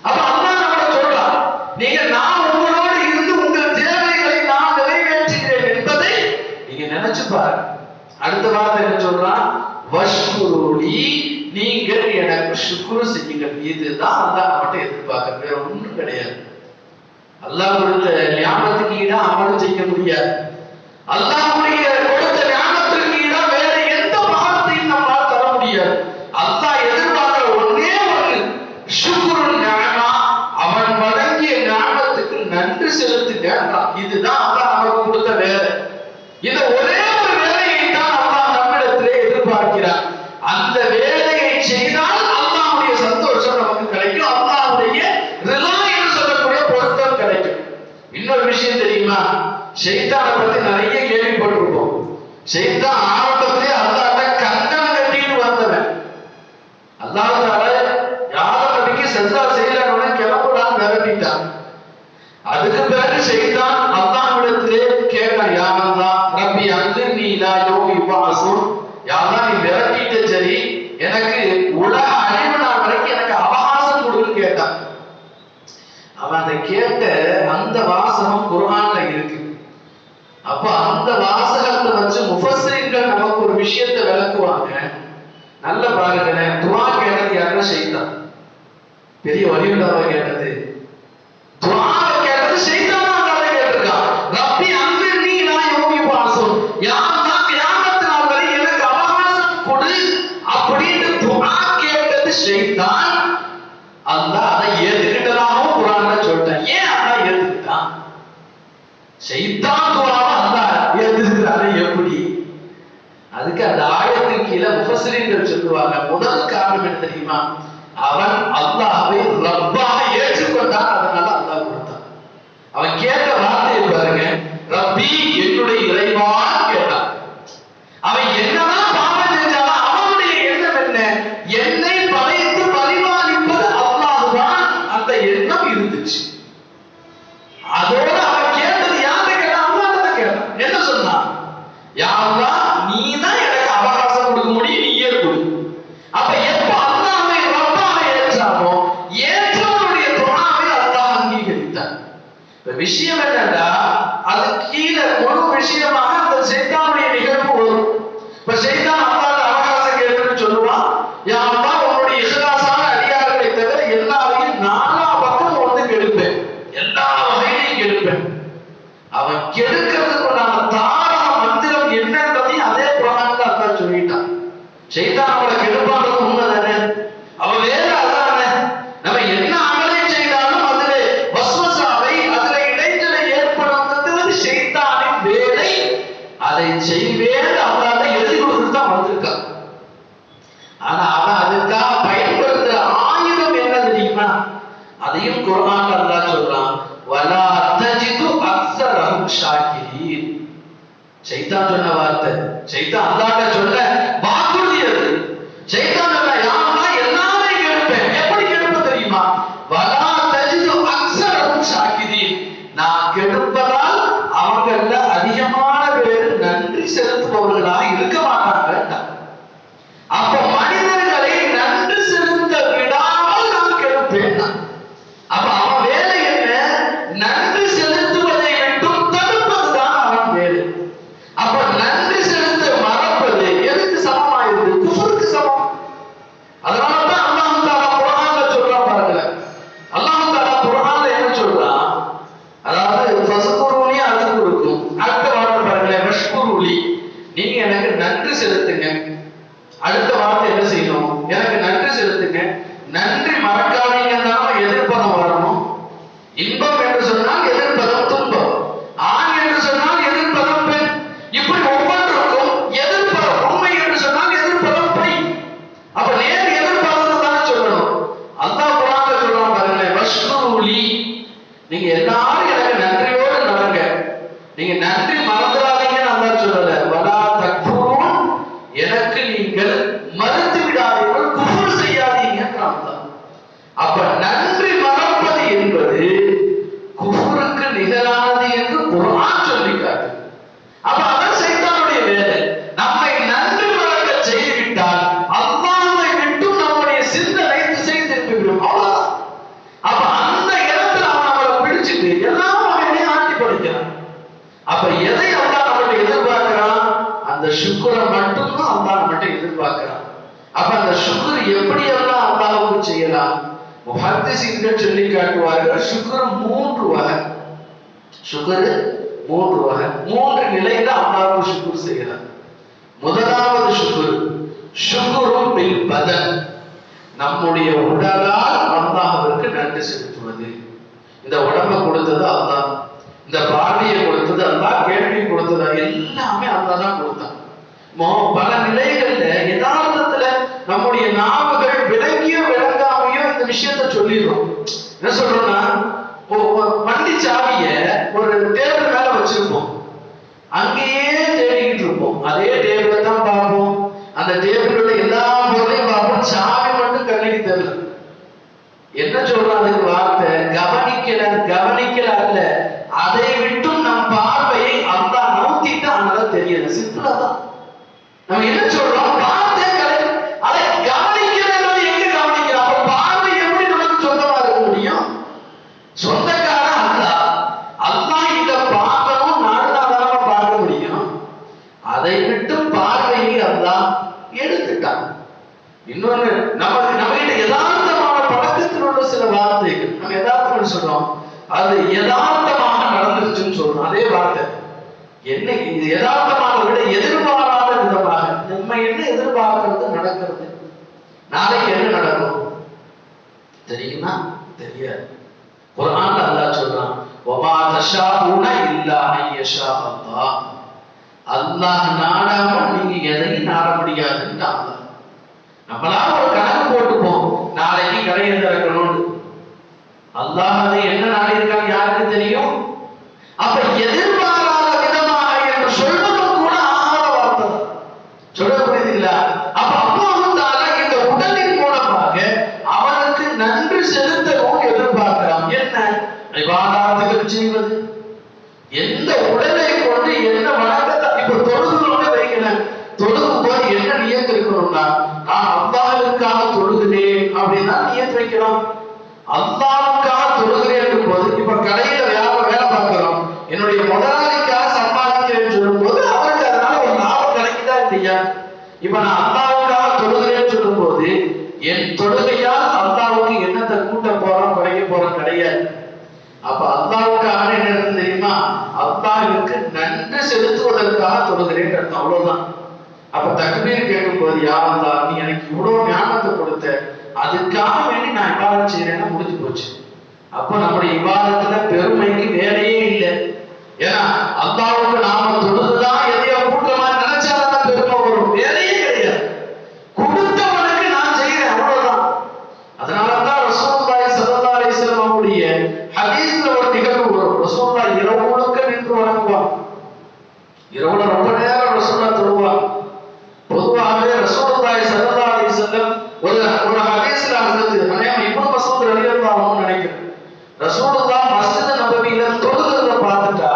அப்ப அல்லாஹ் நம்மள சொல்றான், நீங்க நான் உங்களோடு இருந்து உங்கள் தேவைகளை நான் நிறைவேற்றுகிறேன் என்பதை நீங்க நினைச்சு பாருங்க. அடுத்த வார்த்தை என்ன சொல்றான்? வஷ்குரூலி, நீங்கள் எனக்கு ஷுக்ரு செய்யுங்கள். இதுதான் அல்லாஹ் நம்மகிட்ட எதிர்பார்க்க, வேற ஒன்றும் கிடையாது. அல்லாஹ் கொடுத்த ஞாபகத்துக்கு ஈடா அமல் செய்ய முடியாது. அல்லாஹ்வுடைய கொடுத்த ஞாபகத்துக்கு ஈடா வேற எந்த பாகத்தையும் நம்மால் தர முடியாது. அல்லாஹ் எதிர்பார்க்கிற ஒன்னே ஒன்று, ஷுக்ருன் நிஅமா, அவன் வழங்கிய ஞாபகத்துக்கு நன்றி செலுத்துங்க. இதுதான் அல்லாஹ் நமக்கு கொடுத்த வேலை. இந்த ஒரே ஒரு வேலையை தான் அல்லாஹ் நம்மிடத்திலே எதிர்பார்க்கிறார். அந்த வேலையை செய்தால் அல்லாஹ்வுடைய சந்தோஷம் நமக்கு கிடைக்கும், அல்லாஹ்வுடைய ரிலா என்று சொல்லக்கூடிய பொருத்தம் கிடைக்கும். இன்னொரு விஷயம் தெரியுமா? ஷைத்தானை பத்தி நிறைய கேள்விப்பட்டிருப்போம். ஷைத்தான் ஆரம்பத்திலே அல்லாஹ்ட்ட கங்கணம் கட்டிட்டு வந்தவன். அல்லாஹ் தஆலா யாரும் நபிக்கு சஜ்தா செய்யலன்னு கிளம்புறான்னு மிரட்டிட்டான். அதுக்கு பிறகு ஷைத்தான் அல்லாஹ்விடத்திலே கேட்டான், யா அல்லாஹ் ரப்பி அன்லினி இலா யௌமி யுபஅஸூன், யா அல்லாஹ் நீ மிரட்டிட்ட சரி, எனக்கு உலக அழிவு நாள் வரைக்கும் ஷைத்தான். பெரிய வலியுண்டாவை கேட்டது, துஆவை கேட்டது ஷைத்தான் அல்லாஹ்வை கேட்டிருக்கான். ரப்பி அன்னிர்னி இலா யௌமி யுபஅஸூன், யா அல்லாஹ் கியாமத் நாள் வரை எனக்கு அவகாசம் கொடு அப்படின்னு துஆ கேட்டது ஷைத்தான். அல்லாஹ் அதை ஏத்துக்கிட்டதாகவும் குர்ஆன்ல சொல்றான். ஏன் அல்லாஹ் ஏத்துக்கிட்டான்? ஷைத்தான் துஆவை அல்லாஹ் ஏத்துக்கிறானே எப்படி? அதுக்கு அந்த ஆயத்தின் கீழே முஃபஸ்ஸிரீன்கள் சொல்லுவாங்க, முதல் காரணம் என்ன தெரியுமா? அவன் அல்லாஹ்வை ரப்பாக ஏற்றுக்கொண்டான், அதனால அல்லாஹ் கொடுத்தான். அவன் கேட்ட வார்த்தையை பாருங்க, ரப்பி என்னுடைய இறைவான்னு கேட்டான். அவன் என்னதான் பாவம் செஞ்சாலும் அவனுடைய எண்ணம் என்ன? என்னை படைத்து பரிபாலிப்பது அல்லாஹ்தான், அந்த எண்ணம் இருந்துச்சு. அதோட அவன் கேட்டது யார்கிட்ட கேட்டான்? அல்லாஹ்கிட்ட கேட்டான். என்ன சொன்னான்? யா அல்லாஹ், நீ தான் எனக்கு அவகாசம் கொடுக்க முடியும், நீயே கொடு. அப்ப எப்ப அல்லாஹ்வை ரப்பாக ஏற்றானோ, ஏற்றவனுடைய துஆவை அல்லாஹ் அங்கீகரித்தான். விஷயம் என்னன்னா, அது கீழே ஒரு விஷயமாக அந்த ஷைத்தானுடைய நிகழ்வு வரும். இப்ப ஷைத்தான் அல்லாஹ்ட்ட அவகாசம் கேட்கணும்னு சொல்லுவான், யா அல்லாஹ் உன்னுடைய இஹ்லாஸான அடியார்களை தவிர எல்லாரையும் நாலா பக்கம் வந்து கெடுப்பேன், எல்லா வகையிலையும் கெடுப்பேன். அவன் கெடுக்கிறதுக்கு உண்டான தாரக மந்திரம் என்னன்றதையும் அதே குர்ஆன்ல அல்லாஹ் சொல்லிட்டான். ஷைத்தான் அவளை கெடுப்பான்றது உண்மைதானே? அவன் வேற அதானே? நம்ம என்ன அமலை செய்தாலும் அதுல வஸ்வசாவை, அதுல இடைஞ்சலை ஏற்படுத்துவது ஷைத்தானின் வேலை. அதை செய்வேன் அல்லாஹ் எழுதி கொடுத்து தான் வந்திருக்கான். ஆனா அவன் அதுக்காக பயன்படுத்துற ஆயுதம் என்ன தெரியுமா? அதையும் குர்ஆன்ல அல்லாஹ் சொல்றான், வலா தஜிது அக்ஸரஹும் ஷாக்கிரீன். ஷைத்தான் சொன்ன வார்த்தை, ஷைத்தான் அல்லாஹ்ட்ட சொன்ன வாக்குறுதி அது. ஷைத்தான் சொன்ன, யா அல்லாஹ் எல்லாரையும் கெடுப்பேன். எப்படி கெடுப்பேன் தெரியுமா? வலா தஜிது அக்ஸரஹும் ஷாக்கிரீன். நான் கெடுப்பதால் அவங்கள அதிகமான பேர் நன்றி செலுத்துபவர்களாக இருக்க மாட்டாங்க. அப்ப மனிதர்களை நன்றி செலுத்த விடாமல் நான் கெடுப்பேன். அப்ப அவன் வேலை என்ன? நன்றி செலுத்துவதை விட்டும் தடுப்பதுதான் அவன் வேலை. அப்ப நன்றி செலுத்த மறப்பது எதுக்கு சமமாயிருது? குஃப்ருக்கு சமம். அதனாலதான் அல்லாஹ் தஆலா குர்ஆன்ல சொல்றான் பாருங்க. அல்லாஹ் தஆலா குர்ஆன்ல என்ன சொல்றான்? அதாவது ஃபஸ்குருனி அஸ்குருக்கும். அடுத்த வார்த்தை பாருங்க, வஷ்குருலி, நீங்க எனக்கு நன்றி செலுத்துங்க. அடுத்த வார்த்தை என்ன செய்யணும்? எனக்கு நன்றி செலுத்துங்க. நன்றி மறக்காதீங்கன்னா எதிர்ப்பதம் வரணும். இன்பம் என்று சொன்னால் எதிர்ப்பதம் துன்பம், ஆண் என்று சொன்னால் எதிர்ப்பதம் பெண். இப்படி ஒவ்வொன்றுக்கும் எதிர்ப்பதம், உண்மை என்று சொன்னால் எதிர்ப்பதம் பொய். அப்ப நேர் எதிர்ப்பதம் தானே சொல்லணும். அல்லாஹ் குர்ஆன்ல சொல்றான் பாருங்க, வஷ்குருலி, நீங்க எல்லாரும் எனக்கு நன்றியோடு நடங்க. நீங்க நன்றி மறந்துடாதீங்கன்னு அல்லாஹ் சொல்லல. வலா தக்ஃபுரூன், எனக்கு நீங்கள் மறுத்து விடாதீர்கள், குஃப்ர் செய்யாதீங்கன்றான். அப்ப நன்றி மறப்பது என்பது குஃப்ருக்கு நிகரானது என்று குர்ஆன் சொல்லிக்காட்டு. அப்ப அதான் ஷைத்தானுடைய வேலை. நம்மை நன்றி மறக்க செய்துவிட்டால் அல்லாஹ்வை விட்டு நம்முடைய சிந்தனை திசை திருப்பிவிடும். அவ்வளவுதான். அப்ப அந்த இடத்துல அவன் நம்மளை பிடிச்சிட்டு எல்லாம் அவனே ஆட்டி படிக்கிறான். அப்ப எதை அல்லாஹ் நம்மகிட்ட எதிர்பார்க்கிறான்? அந்த சுக்ரை மட்டும்தான் அல்லாஹ் நம்மகிட்ட எதிர்பார்க்கிறான். அப்ப அந்த சுக்ர் எப்படியெல்லாம் அல்லாஹ்வுக்கு செய்யலாம்? முஹத்திஸீன்கள் சொல்லி காட்டுவார்கள், சுக்ர் 3 வகை. சுக்ர் 3 வகை, 3 நிலையில அல்லாஹ்வுக்கு சுக்ர் செய்யலாம். முதலாவது சுக்ர், சுக்ரும் பில் பதன், நம்முடைய உடலால் அல்லாஹ்விற்கு நன்றி செலுத்துவது. இந்த உடம்பை கொடுத்தது அல்லாஹ், இந்த பார்வையை கொடுத்தது அல்லாஹ், கேள்வி கொடுத்தது எல்லாமே அல்லாஹ் தான் கொடுத்தான். பல நிலைகள்ல யதார்த்தத்துல நம்முடைய நாவுகள் விளங்கியோ விளங்காமையோ இந்த விஷயத்த சொல்லிடுறோம். என்ன சொல்றோம்னா, வண்டி சாவிய ஒரு டேபிள் மேல வச்சிருப்போம், அங்கேயே தேடிக்கிட்டு இருப்போம். அதே டேபிளை தான் பார்ப்போம், அந்த டேபிளோட எல்லா பொருளையும் பார்ப்போம், சாவி மட்டும் கண்ணுக்கு தெரியல. என்ன சொல்றாங்க வார்த்தை? கவனிக்கல அல்ல, அதை விட்டும் நம் பார்வையை அல்லாஹ் நவுத்திட்டு அதனால தெரியாது. சிம்பிளா தான் நம்ம என்ன சொல்றோம்? வார்த்தை அதை கவனிக்கிறது எங்க கவனிக்கிறோம்? அப்ப பார்வை எப்படி நமக்கு சொந்தமா இருக்க முடியும்? சொந்தக்காரன் அல்லாஹ். அல்லாஹ் இத பார்க்கணும், நாடுனாதான பார்க்க முடியும். அதை விட்டு பார்வையை அல்லாஹ் எடுத்துட்டான். இன்னொன்னு, நம்ம கிட்ட ஏதாவது சில வார்த்தைகள் நம்ம யதார்த்தம் சொல்றோம், அது யதார்த்தமாக நடந்துருச்சுன்னு சொல்றோம். அதே வார்த்தை என்ன, இது யதார்த்தமாக விட எதிர்பாராத விதமாக நம்ம என்ன எதிர்பார்க்கிறது நடக்கிறது. நாளைக்கு என்ன நடக்கும் தெரியுமா? தெரியாது. குர்ஆன்ல அல்லாஹ் சொல்றான், வமா தஷாஉன இல்லா ஐயஷா அல்லாஹ். அல்லாஹ் நாடாம நீங்க எதையும் நாட முடியாதுன்னு அல்லாஹ். நம்மளா ஒரு கணக்கு போட்டுப்போம், நாளைக்கு கடையை திறக்கணும்னு. அல்லாஹ் அதை என்ன நாடி இருக்காங்க யாருக்கு தெரியும்? அப்ப எதிர்பாராத விதமாக என்று சொல்வதும் கூட ஆகாத வார்த்தை. சொல்ல புரியுதுங்களா? அப்ப அல்லாஹ் தஆலா இந்த உடலின் மூலமாக அவனுக்கு நன்றி செலுத்தவும் எதிர்பார்க்கிறான். என்ன இபாதத்துகள் செய்வது, எந்த உடலை கொண்டு என்ன வணக்கத்தை இப்ப தொழுகிறோம்னு வைக்கிறேன். தொழுகும் போது என்ன நியத்து இருக்கணும்னா, நான் அல்லாஹ்வுக்காக தொழுகிறேன் அப்படின்னா நியத்து வைக்கலாம். அல்லாஹ்வுக்காக தொழுகிறேன் போது இப்ப கடையில வேலை பார்க்கிறோம், என்னுடைய முதலாளிக்காக சம்பாதிக்கிறேன்னு சொல்லும் போது அவருக்கு அதனால ஒரு லாபம் கிடைக்குதா இல்லையா? இப்ப நான் அல்லாஹ்வுக்காக தொழுகிறேன்னு சொல்லும் போது என் தொழுகையால் அல்லாஹ்வுக்கு என்னத்தை கூட்ட போறோம் குறைக்க போறோம் கிடையாது. அப்ப அல்லாஹ்வுக்காக என்ன இருக்கு தெரியுமா? அல்லாஹ்வுக்கு நன்றி செலுத்துவதற்காக தொழுகிறேன் அர்த்தம், அவ்வளவுதான். அப்ப தக்பீர் கேட்கும் போது, யா அல்லாஹ் நீ எனக்கு இவ்வளவு ஞானத்தை கொடுத்த, அதுக்காக வேண்டி நான் இபாதத் செய்யறேன்னா முடிஞ்சு போச்சு. அப்ப நம்முடைய இபாதத்துல பெருமைக்கு வேலையே இல்லை. ஏன்னா அல்லாஹ்வுக்கு நாம தொழுதுதான் எதையோ கூட்டமா நினைச்சாதான் பெருமை வரும், வேலையே கிடையாது. கொடுத்தவனுக்கு நான் செய்யறேன், அவ்வளவுதான். அதனாலதான் ரசூலுல்லாஹி ஸல்லல்லாஹு அலைஹி வஸல்லம் அவருடைய ஹதீஸ்ல ஒரு நிகழ்வு வரும். ரசூலுல்லாஹ் இரவு முழுக்க நின்று வணங்குவாங்க. இரவுல ரொம்ப நேரம் ரசூலுல்லாஹ் தொழுவாங்க. பொதுவாகவே ரசூலுல்லாஹி ஸல்லல்லாஹு அலைஹி வஸல்லம் ஒரு ஹதீஸ்ல வந்து நான் இப்னு மஸ்ஊத் ரலியல்லாஹு அன்ஹு நினைக்கிறேன், ரசூலுல்லாஹ் மஸ்ஜித் நபவியில தொழுகிறத பார்த்துட்டா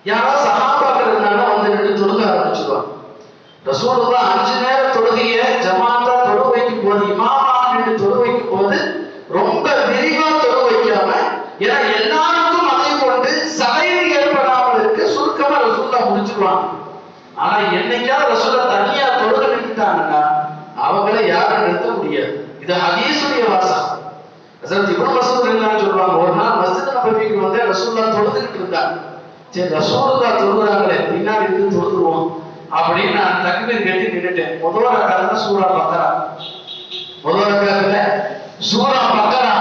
யாராவது சஹாபாக்கள் இருந்தாலும் வந்து நின்று தொழுக ஆரம்பிச்சிடுவாங்க. ரசூலுல்லாஹ் 5 நேர தொழுகையை ஜமாத்தா தொழு வைக்கும் போது, இமாமா நின்று தொழு வைக்கும் போது ரொம்ப விரிவா தொழு வைக்காம, ஏன்னா எல்லாருக்கும் அதை கொண்டு சலைவு ஏற்படாமல் இருக்க சுருக்கமா ரசூலுல்லாஹ் முடிச்சிருவாங்க. ஆனா என்னைக்காவது ரசூலுல்லாஹ் தனியா தொழுக நிறுத்திட்டாங்கன்னா அவங்களை யாரும் நிறுத்த முடியாது. இது ஹதீஸுடைய வாசம். ஹஜ்ரத் இப்னு மஸ்ஊத் ரலியல்லாஹு சொல்றாங்க, ஒரு நாள் மஸ்ஜித் நபவிக்கு வந்து ரசூலுல்லாஹ் தொழுதுகிட்டு இருந்தாங்க. சரி ரசூலுல்லாஹ் தொழுகிறாங்களே பின்னாடி இருந்து தொழுதுருவோம் அப்படின்னு நான் தக்பீர் கட்டி நின்னுட்டேன். முதல் ரக்காத்துல சூரா பக்கரா, முதல் ரக்காத்துல சூரா பக்கரா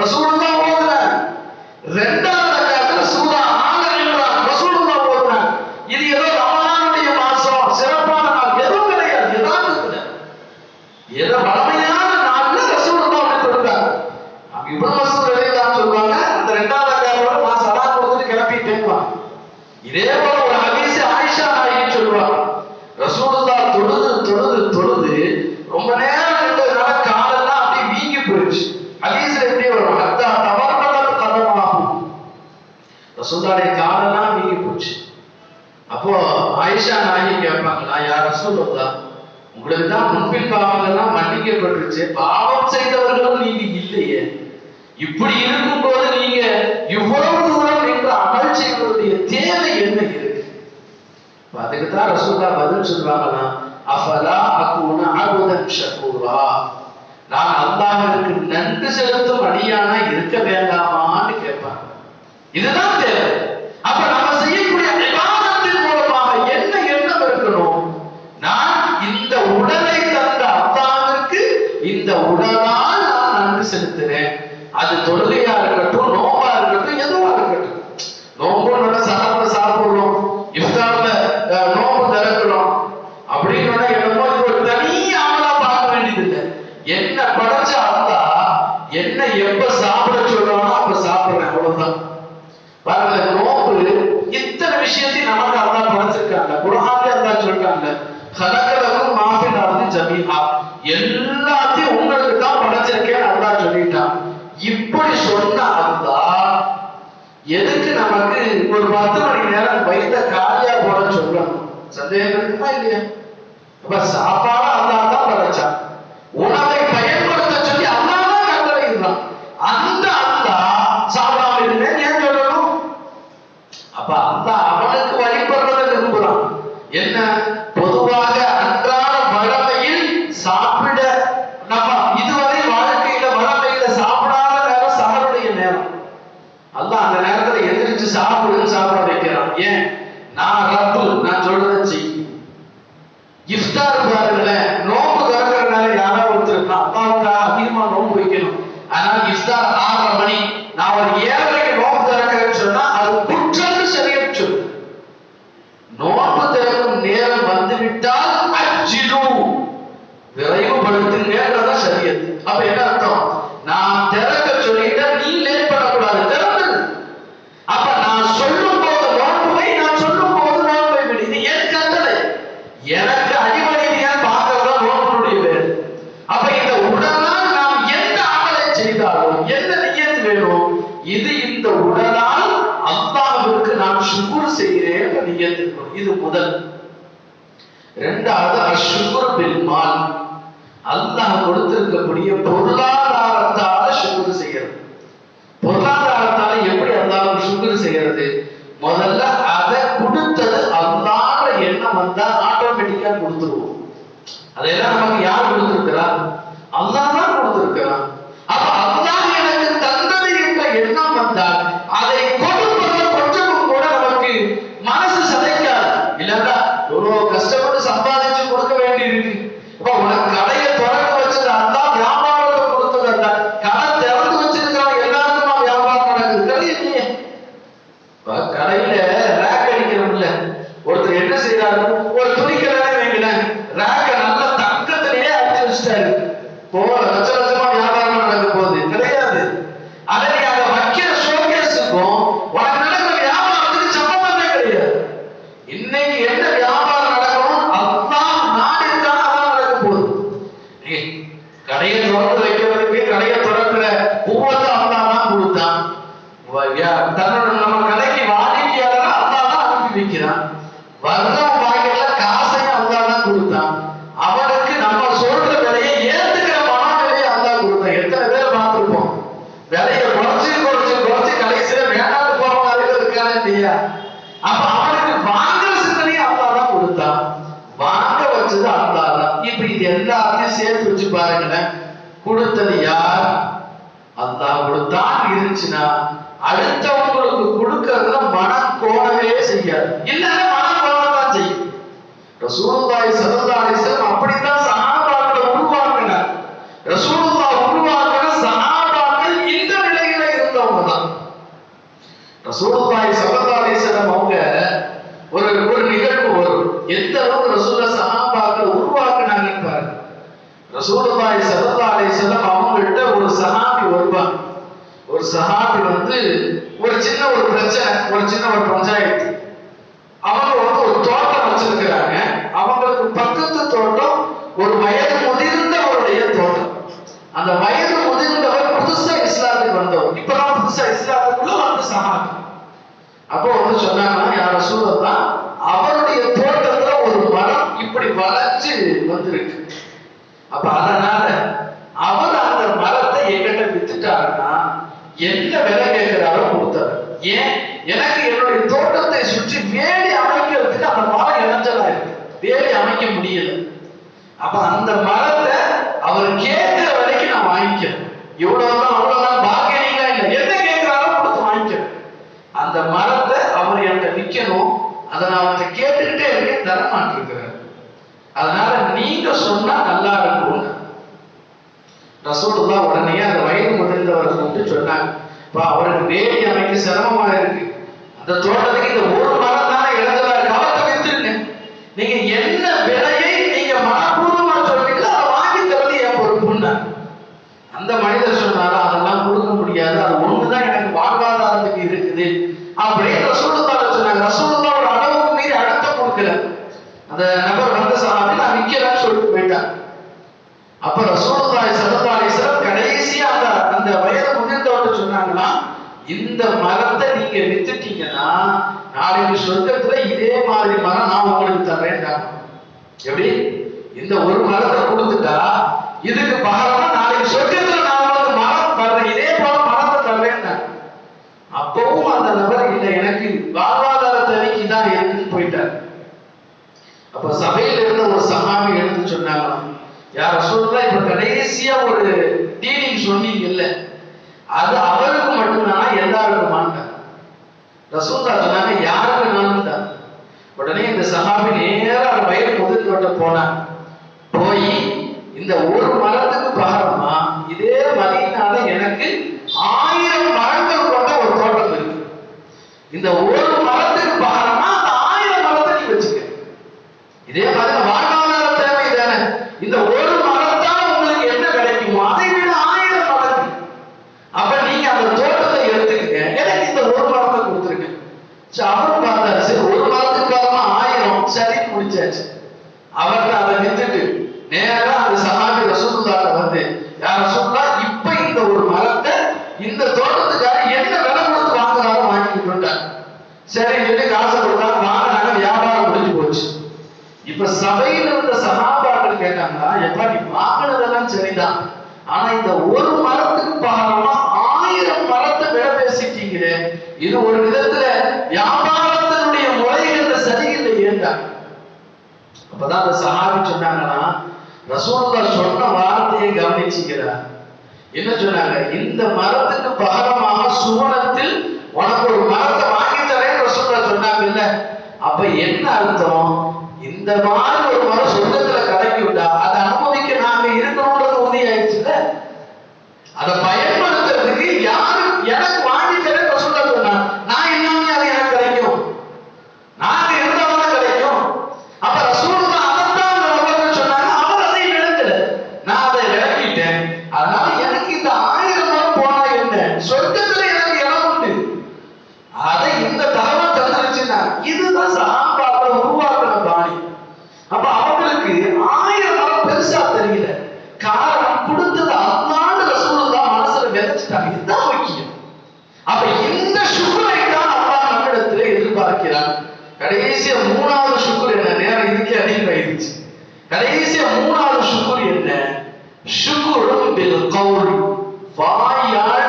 ரசூலுல்லாஹ் ஓதுறாங்க. இரண்டாவது ரக்காத்துல சூரா ஆல இம்ரான் ரசூலுல்லாஹ் ஓதுறாங்க. இது ஏதோ ரமலானுடைய மாசம் சிறப்பான நாள் எதுவும் கிடையாது. யதார்த்தத்துல ஏதோ வளமையான நாள்ல ரசூலுல்லாஹ் அப்படி தொழுறாங்க. இப்னு மஸ்ஊத் ரலியல்லாஹு சொல்றாங்க, அந்த இரண்டாவது ரக்காத்தோட நான் சலாம் கொடுத்துட்டு கிளம்பிட்டேன்வாங்க. இதே போல ஒரு ஹதீஸ் ஆயிஷா நாயகி சொல்றாங்க, ரசூலுல்லாஹ் தொழுது தொழுது தொழுது ரொம்ப நேரம் நின்றதுனால காலெல்லாம் அப்படியே வீங்கி போயிடுச்சு. ஹதீஸ்ல எப்படி வரும், ஹத்தா தவர்ரகத் கதமாஹு, ரசூலுல்லாஹ்வுடைய காலெல்லாம் வீங்கி போச்சு. அப்போ ஆயிஷா நாயகி கேட்பாங்க, யா ரசூலுல்லாஹ் உங்களுக்கு தான் முன்பின் பாவங்கள்லாம் மன்னிக்கப்பட்டுருச்சு, பாவம் செய்தவர்களும் நீங்க இல்லையே, இப்படி இருக்கும் போது நீங்க இவ்வளவு தூரம் நின்று அமல் செய்வதற்குரிய தேவை என்ன இருக்கு? அதுக்கு தான் ரசூலுல்லாஹ் பதில் சொல்றாங்கன்னா, அஃபலா அகூன அபுதன் ஷகூரா, நான் அல்லாஹ்விற்கு நன்றி செலுத்தும் அடியானா இருக்க வேண்டாமான்னு கேட்பாங்க. இதுதான் தேவை. அப்ப நம்ம செய்யக்கூடிய இபாதத்தின் மூலமாக என்ன எண்ணம் இருக்கணும்? நான் இந்த உடலை தந்த அல்லாஹ்விற்கு இந்த உடலால் நான் நன்றி செலுத்துறேன். அது தொழுகையா இருக்கட்டும், நோம்பா இருக்கட்டும், எதுவா இருக்கட்டும். நோம்பு நல்லா சாப்பிடுறோம், இஃப்தார்ல நோம்பு திறக்கிறோம் அப்படின்னு என்னமோ இது ஒரு தனி அமலா பார்க்க வேண்டியது இல்லை. என்ன படைச்ச அல்லாஹ் என்ன எப்ப சாப்பிட சொல்றானோ அப்ப சாப்பிடுறேன், அவ்வளவுதான். பாருங்க, நோம்பு இத்தனை விஷயத்தையும் நமக்கு அல்லாஹ் படைச்சிருக்காங்க. குர்ஆன்ல அல்லாஹ் சொல்றாங்க, ஹலகலகும் மா ஃபில் அர்தி ஜமீஆ, எல்லாத்தையும் உங்களுக்கு தான் படைச்சிருக்கேன் அல்லாஹ் சொல்லிட்டான். இப்படி சொன்ன அல்லாஹ் எதுக்கு நமக்கு ஒரு 10 மணி நேரம் வயிற்ற காலியா போட சொல்லணும்? சந்தேகம் இருக்குமா இல்லையா? அப்ப சாப்பாடு அல்லாஹ் தான் படைச்சான், உணவை பயன்படுத்த சொல்லி அல்லாஹ் தான் கட்டளையிடுறான். அந்த அல்லாஹ் சாப்பிடாம இருந்தேன் ஏன் சொல்லணும்? அப்ப அல்லாஹ் அவனுக்கு வழிபடுறதை விரும்புறான். என்ன, பொதுவாக அன்றாட வழமையில் சாப்பிட நம்ம இதுவரை வாழ்க்கையில வழமையில சாப்பிட ஆனால் இஃப்தார் 6:30 மணி, நான் ஒரு 7:30 நோன்பு திறக்கிறேன்னு சொன்னா அது குற்றம்னு ஷரியத் சொல்லு. நோன்பு திறக்கும் நேரம் வந்துவிட்டால் அஜ்ஜிலு, விரைவுபடுத்துங்கன்றத ஷரியத். அப்ப என்ன அர்த்தம்? நான் திறக்க சொல்லிட்டா நீ லேட் பண்ணக்கூடாது, திறந்துடு. அப்ப நான் சொல்லும் போது நோன்பை, நான் சொல்லும் போது நோன்பை விடு. இது என் கட்டளை, எனக்கு அடிமனையா பார்க்கறதா நோன்புடைய வேறு. அப்ப இந்த உடலால் நாம் எந்த அமலை செய்தாலும் என்ன நியத் வேணும், இது இந்த உடலால் அல்லாஹ்வுக்கு நான் ஷுக்ர் செய்கிறேன் நியத். இது முதல். இரண்டாவது அஷ்ஷுக்ர் பில் மால், அல்லாஹ் கொடுத்திருக்கக்கூடிய பொருளாதாரத்தால ஷுக்ர் செய்யறது. பொருளாதாரத்தால எப்படி அல்லாஹ்வுக்கு ஷுக்ர் செய்யறது? முதல்ல அதை கொடுத்தது அல்லாஹ்ன்ற எண்ணம் வந்தா ஆட்டோமேட்டிக்கா கொடுத்துருவோம். அதெல்லாம் நமக்கு யார் கொடுத்திருக்கிறா? அல்லாஹ் தான் கொடுத்திருக்கிறான். அப்ப அல்லாஹ் எனக்கு தந்தது என்ற எண்ணம் வந்தால் அதை கொடுப்பது கொஞ்சமும் கூட நமக்கு மனசு சதைக்காது. இல்லைன்னா எவ்வளவு கஷ்டப்பட்டு சம்பாதிச்சு கொடுக்க வேண்டி இருக்கு. இப்ப உனக்கு கடையை திறந்து வச்சது அல்லாஹ், வியாபாரத்தை கொடுத்தது அல்லாஹ். கடை திறந்து வச்சிருக்காங்க, எல்லாருக்குமா வியாபாரம் நடக்குது? கிடையாது. கடையில ரேக் அடிக்கிறோம்ல, ஒருத்தர் என்ன செய்யறாரு, ஒரு துணிக்கடை வைங்களேன், ரேக்க நல்ல தங்கத்திலேயே அடிச்சு வச்சுட்டாரு. போல லட்ச லட்சமா வியாபாரம் நடக்க போகுது? கிடையாது. அதை நீ அதை வைக்கிற ஷோகேஸுக்கும் உனக்கு நடக்கிற வியாபாரத்துக்கு சம்பந்தமே கிடையாது. இன்னைக்கு என்ன வியாபாரம் நடக்கணும், அல்லாஹ் நாடி இருக்கான அதான் நடக்க போகுது. கடையை திறந்து வைக்கிறதுக்கு, கடையை திறக்கிற ஒவ்வொரு அல்லாஹ் தான் கொடுத்தான். தன்னோட நம்ம கடைக்கு வாடிக்கையாளர் அல்லாஹ் தான் அனுப்பி வைக்கிறான். வர்றவன் பாக்கெட்ல காசையும் அல்லாஹ் தான் கொடுத்தான். அவனுக்கு நம்ம சொல்ற விலையை ஏத்துக்கிற மனநிலையை அல்லாஹ் கொடுத்தான். எத்தனை பேர் பார்த்திருப்போம், விலையை குறைச்சு குறைச்சு குறைச்சு கடைசியில வேண்டாட்டு போறவங்க இருக்கானே இல்லையா? அப்ப அவனுக்கு வாங்குற சிந்தனையை அல்லாஹ் தான் கொடுத்தான், வாங்க வச்சது அல்லாஹ் தான். இப்ப இது எல்லாத்தையும் சேர்த்து வச்சு பாருங்களேன், கொடுத்தது யார்? அல்லாஹ் கொடுத்தான் இருந்துச்சுன்னா அடுத்தவங்களுக்கு கொடுக்கறதுல மனம் கோணவே செய்யாது, இல்லன்னா மனம் கோணத்தான் செய்யும். ரசூலுல்லாஹி ஸல்லல்லாஹு அலைஹி வஸல்லம் அப்படித்தான் சஹாபாக்களை உருவாக்கினார். ரசூலுல்லாஹ் உருவாக்கின சஹாபாக்கள் இந்த நிலையில இருந்தவங்க தான். ரசூலுல்லாஹி ஸல்லல்லாஹு அலைஹி வஸல்லம் அவங்க ஒரு நிகழ்வு வரும், எந்த அளவுக்கு ரசூலுல்லாஹ் சஹாபாக்களை உருவாக்கினாங்கன்னு பாருங்க. ரசூலுல்லாஹி ஸல்லல்லாஹு அலைஹி வஸல்லம் அவங்கள்ட்ட ஒரு சஹாபி வருவாங்க. ஒரு சஹாபி ஒரு சின்ன ஒரு பிரச்சனை, ஒரு சின்ன ஒரு பஞ்சாயத்து. அவங்க ஒரு தோட்டம் வச்சிருக்கிறாங்க. அவங்களுக்கு பக்கத்து தோட்டம் ஒரு வயது முதிர்ந்தவருடைய தோட்டம். அந்த வயது முதிர்ந்தவர் புதுசா இஸ்லாத்துக்கு வந்தவர், இப்பதான் புதுசா இஸ்லாத்துக்குள்ள வந்து சஹாபி. அப்போ சொன்னாங்கன்னா, யார் ரசூலுல்லாஹ், அவருடைய தோட்டத்துல ஒரு மரம் இப்படி வளைஞ்சு வந்திருக்கு. அப்ப அதனால அவர் அந்த மரத்தை எங்கிட்ட வித்துட்டாருன்னா என்ன விலை கேட்கிறாரோ கொடுத்தாரு. ஏன்? எனக்கு என்னுடைய தோட்டத்தை சுற்றி வேலி அமைக்கிறதுக்கு அந்த மரம் இணைஞ்சலா இருக்கு, வேலி அமைக்க முடியல. அப்ப அந்த மரத்தை அவர் கேட்கிற வரைக்கும் நான் வாங்கிக்கிறேன். இவ்வளவுதான் அவ்வளவுதான் பாக்கியங்களா இல்லை, என்ன கேட்கிறாரோ கொடுத்து வாங்கிக்கிறேன். அந்த மரத்தை அவர் என்கிட்ட விற்கணும், அதை நான் அவர்கிட்ட கேட்டுக்கிட்டே இருக்கேன், தரமாட்டு இருக்கிறார். அதனால நீங்க சொன்னா நல்லா இருக்கும். ரசூலுல்லாஹ் உடனே அந்த வயது முதிர்ந்தவரை கூப்பிட்டு சொன்னாங்க, அவருக்கு வேலி அமைக்க சிரமமா இருக்கு, அந்த தோட்டத்துக்கு இந்த ஒரு மரம் தானே இழந்ததா இருக்கு, அவர்கிட்ட வித்துருங்க. நீங்க என்ன விலையை நீங்க மனப்பூர்வமா சொல்றீங்களோ அதை வாங்கி தரது என் பொறுப்புன்னா. அந்த மனிதர் சொன்னாரா, அதெல்லாம் கொடுக்க முடியாது, அது ஒண்ணுதான் எனக்கு வாழ்வாதாரத்துக்கு இருக்குது அப்படின்னு ரசூலுல்லாஹ் சொன்னாங்க. ரசூலுல்லாஹ் ஒரு அளவுக்கு மீறி அழுத்தம் கொடுக்கல. அந்த நபர் வந்த சஹாபி, நான் விற்கிறேன்னு சொல்லிட்டு போயிட்டாங்க. அப்ப ரசூலுல்லாஹி ஸல்லல்லாஹு அலைஹி வஸல்லம் கடைசியா அந்த வயது முதிர்ந்தவர்கிட்ட சொன்னாங்களா, இந்த மரத்தை நீங்க வித்துட்டீங்கன்னா நாளைக்கு சொர்க்கத்துல இதே மாதிரி மரம் நான் உங்களுக்கு தர்றேன். எப்படி? இந்த ஒரு மரத்தை கொடுத்துட்டா இதுக்கு பகரமா நாளைக்கு சொர்க்கத்துல நான் உங்களுக்கு மரம் தர்றேன், இதே போல மரத்தை தர்றேன். அப்பவும் அந்த நபர் இல்லை, எனக்கு வாழ்வாதார தேவைக்கு தான் இருக்குன்னு போயிட்டார். அப்ப சபையில் இருந்த ஒரு சஹாபி எடுத்து சொன்னாங்க, யார் ரசூலுல்லாஹ் இப்ப கடைசியா ஒரு டீலிங் சொன்னீங்க இல்ல, அது அவருக்கு மட்டும்தான் எல்லாருக்கும் மாட்டாங்க. ரசூலுல்லாஹ் சொன்னாங்க, யாருக்கு நான். உடனே இந்த சஹாபி நேரா வயது முதிர்ந்தோட்ட போனாங்க. போய் இந்த ஒரு மரத்துக்கு பகரமா இதே மதீனால பாருங்க, எனக்கு 1000 மரங்கள் கொண்ட ஒரு தோட்டம் இருக்கு. இந்த ஒரு மரத்துக்கு பாருமா அந்த 1000 மரத்தை நீ வச்சுக்க. இதே மாதிரி வாழ்வாதார தேவை தானே. இந்த ஒரு மரத்தால் உங்களுக்கு என்ன கிடைக்குமோ அதை விட 1000 மரங்கள். அப்ப நீங்க அந்த தோட்டத்தை எடுத்துக்கங்க, எனக்கு இந்த ஒரு மரத்தை கொடுத்துருங்க. அவரும் பார்த்தாரு, சரி ஒரு மரத்துக்கு பாருமா 1000, சரி முடிச்சாச்சு. அவர்கிட்ட அதை வித்துட்டு நேரா அந்த சஹாபி ரசூலுல்லாஹ் வந்து, யா ரசூலுல்லாஹ், இப்ப இந்த ஒரு மரத்தை இந்த தோட்டத்துக்காக என்ன விலை கொடுத்து வாங்குறாரோ வாங்கிட்டு. சரி சொல்லி காசு கொடுத்தாங்க, வாங்கினாங்க, வியாபாரம் முடிஞ்சு போச்சு. இப்ப சபையில இருந்த சஹாபாக்கள் கேட்டாங்க, எப்ப நீ வாங்கினதெல்லாம் சரிதான், ஆனா இந்த ஒரு மரத்துக்கு பாரமா 1000 மரத்தை விலை பேசிட்டீங்களே, இது ஒரு விதத்துல வியாபாரத்தினுடைய முறைகள்ல சரியில்லை ஏன்றாங்க. அப்பதான் அந்த சஹாபி சொன்னாங்கன்னா, ரசூலுல்லாஹ் சொன்ன வார்த்தையை கவனிச்சுக்கிறார். என்ன சொன்னாங்க, இந்த மரத்துக்கு பகரமாக சுவனத்தில் உனக்கு ஒரு மரத்தை வாங்கி தரேன் ரசூலுல்லாஹ் சொன்னாங்கல்ல. அப்ப என்ன அர்த்தம், இந்த மாதிரி ஒரு மரம் சொர்க்கத்துல கிடைக்கும்டா, அதை அனுபவிக்க நாங்க இருக்கணும்ன்றது உறுதி ஆயிடுச்சுல. அதை பயன்படுத்துறதுக்கு யாரு எனக்கு வாங்கி தரேன் ரசூலுல்லாஹ் சொன்னாங்க. நான் எல்லாமே அது எனக்கு கிடைக்கும், நாங்க இருந்தாலும் கிடைக்கும். அப்ப ரசூலுல்லாஹ் அதைத்தான் சொன்னாங்க. அவர் அதை விளக்கல, நான் அதை விளக்கிட்டேன். அதனால எனக்கு இந்த 1000 மரம் போனா என்ன, சொர்க்கத்துல எனக்கு இடம் உண்டு. அதை இந்த தகவல் தந்துருச்சுன்னா இதுதான் சஹாபாக்கள் உருவாக்கின பாணி. அப்ப அவங்களுக்கு 1000 மரம் பெருசா தெரியல. காரணம், கொடுத்தது அல்லாஹ் ரசூலுல்லாஹ் மனசுல விதைச்சிட்டாங்க. இதுதான் முக்கியம். அப்ப இந்த சுக்ரை தான் அல்லாஹ் நம்மிடத்திலே எதிர்பார்க்கிறான். கடைசியா 3வது சுக்ர் என்ன, நேரம் இதுக்கே அதிகமாயிருச்சு. கடைசியா 3வது சுக்ர் என்ன, சுக்ரும் பில் கௌல், வாயால்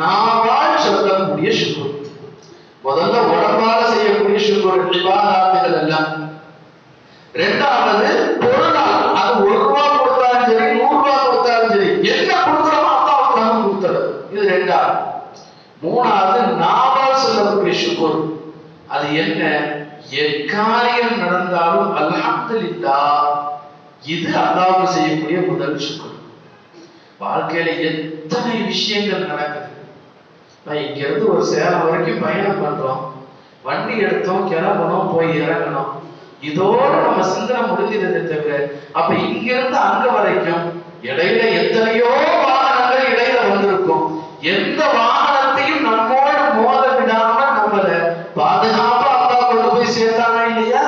நாவால் சொல்லக்கூடிய சுக்ர். முதல்ல உடம்பால செய்யக்கூடிய சுக்ர் இபாதத்துகள் எல்லாம். இரண்டாவது பொருளால், அது 1 ரூபாய் கொடுத்தாலும் சரி 100 ரூபாய் கொடுத்தாலும் சரி, என்ன கொடுக்குறோமோ அல்லாஹ்வுக்கு நம்ம கொடுத்துறது, இது இரண்டாவது. மூணாவது நாவால் சொல்லக்கூடிய சுக்ர். அது என்ன, எக்காரியம் நடந்தாலும் அல்ஹம்துலில்லாஹ், இது அல்லாஹ்வுக்கு செய்யக்கூடிய முதல் சுக்ர். வாழ்க்கையில எத்தனை விஷயங்கள் நடக்குது. இங்க இருந்து ஒரு சேலம் வரைக்கும் பயணம் பண்றோம், வண்டி எடுத்தோம், கிளம்பணும், போய் இறங்கணும், இதோட நம்ம சிந்தனை முடிஞ்சிருந்தே தவிர, அப்ப இங்க இருந்து அங்க வரைக்கும் இடையில எத்தனையோ வாகனங்கள் இடையில வந்திருக்கும். எந்த வாகனத்தையும் நம்மோடு மோத விடாம நம்மள பாதுகாப்பா அல்லாஹ் கொண்டு போய் சேர்த்தானா இல்லையா?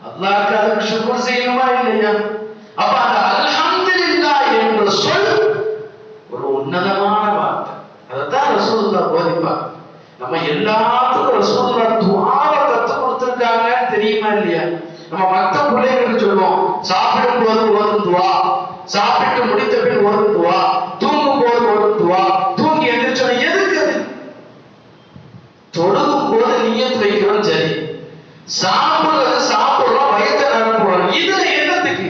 அல்லாஹ்க்கு அதுக்கு சுக்ர் செய்யணுமா இல்லையா? அப்ப அந்த அல்ஹம்துலில்லாஹ் என்ற சொல் ஒரு உன்னதமான வார்த்தை. அதைத்தான் ரசூலுல்லாஹ் போதிப்பாங்க. நம்ம எல்லாத்துக்கும் ரசூலுல்லாஹ் துஆவை கற்றுக் கொடுத்திருக்காங்க தெரியுமா இல்லையா? நம்ம மற்ற பிள்ளைகளுக்கு சொல்லுவோம், சாப்பிடும் போது ஓதும் துஆ, சாப்பிட்டு முடித்த பின் ஓதும் துஆ, தூங்கும் போது ஓதும் துஆ, தூங்கி எந்திரிச்சோம். எதுக்கு அது? தொழுகும் போது நியத் வைக்கிறோம், சரி. சாப்பிடுறது சாப்பிடுறோம், வயிற்று நிரப்புறோம், இதுல என்னத்துக்கு?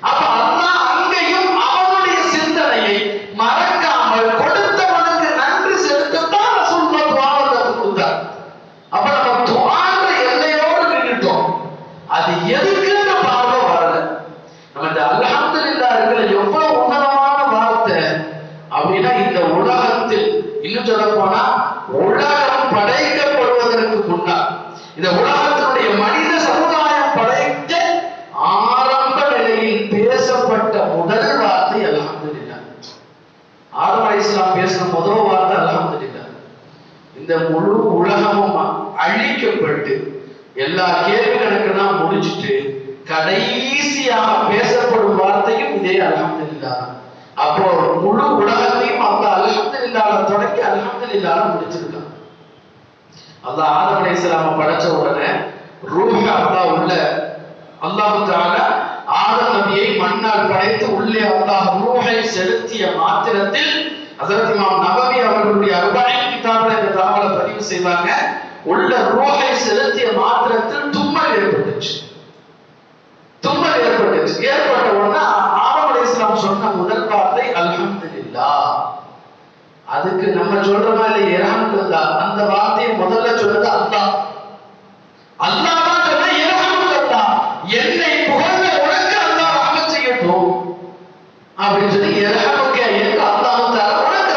அப்ப அல்லாஹ் அங்கேயும் அவனுடைய சிந்தனையை மறக்காமல் கொடுத்தவனுக்கு நன்றி செலுத்தத்தான் ரசூலுல்லாஹ் துஆவை கற்றுக் கொடுத்தார். அப்ப நம்ம துஆன்ற எல்லையோடு நின்றுட்டோம். அது எதுக்குன்னு பார்வை வரல. நம்ம இந்த அல்ஹம்துலில்லாஹ் இருக்கிற எவ்வளவு உன்னதமான வார்த்தை அப்படின்னா, இந்த உலகத்தில் இன்னும் சொல்ல போனா உலகம் படைக்கப்படுவதற்கு முன்னால், இந்த உலகத்தினுடைய மனித சமுதாயம் படைக்க ஆரம்ப நிலையில் பேசப்பட்ட முதல் வார்த்தை அல்ஹம்துலில்லாஹ். ஆதம் அலைஹிஸ்ஸலாம் பேசின முதல் வார்த்தை அல்ஹம்துலில்லாஹ். இந்த முழு உலகமும் அழிக்கப்பட்டு எல்லா கேள்வி கணக்கெல்லாம் முடிச்சுட்டு கடைசியாக பேசப்படும் வார்த்தையும் இதே அல்ஹம்துலில்லாஹ். அப்போ முழு உலகத்தையும் அல்லாஹ் அல்ஹம்துலில்லாஹ் தொடங்கி அல்ஹம்துலில்லாஹ் முடிச்சிருக்கான். அல்லாஹ் ஆதம் அலைஹிஸ்ஸலாம படைச்ச உடனே ரூஹ் அல்லாஹ் உள்ள, அல்லாஹ் தஆலா ஆதம் நபியை மண்ணால் படைத்து உள்ளே அல்லாஹ் ரூஹை செலுத்திய மாத்திரத்தில் ஹஜ்ரத் இமாம் நபவி அவர்களுடைய 40 கிதாபுல இந்த தகவலை பதிவு செய்வாங்க. உள்ள ரூஹை செலுத்திய மாத்திரத்தில் தும்மல் ஏற்பட்டுச்சு. தும்மல் ஏற்பட்டுச்சு. ஏற்பட்ட உடனே ஆதம் அலைஹிஸ்ஸலாம் சொன்ன முதல் வார்த்தை அல்ஹம்துலில்லாஹ். அதுக்கு நம்ம சொல்ற மாதிரி இர்ஹம்துல்லாஹ், அந்த வார்த்தையை முதல்ல சொன்னது அல்லாஹ். அல்லாஹ் தான் சொன்ன இர்ஹம்துல்லாஹ், என்னை புகழ்ந்த உனக்கு அல்லாஹ் ரஹ்மத் செய்யட்டும் அப்படின்னு சொல்லி இர்ஹமுக்க, எனக்கு அல்லாஹ் தஆலா உனக்கு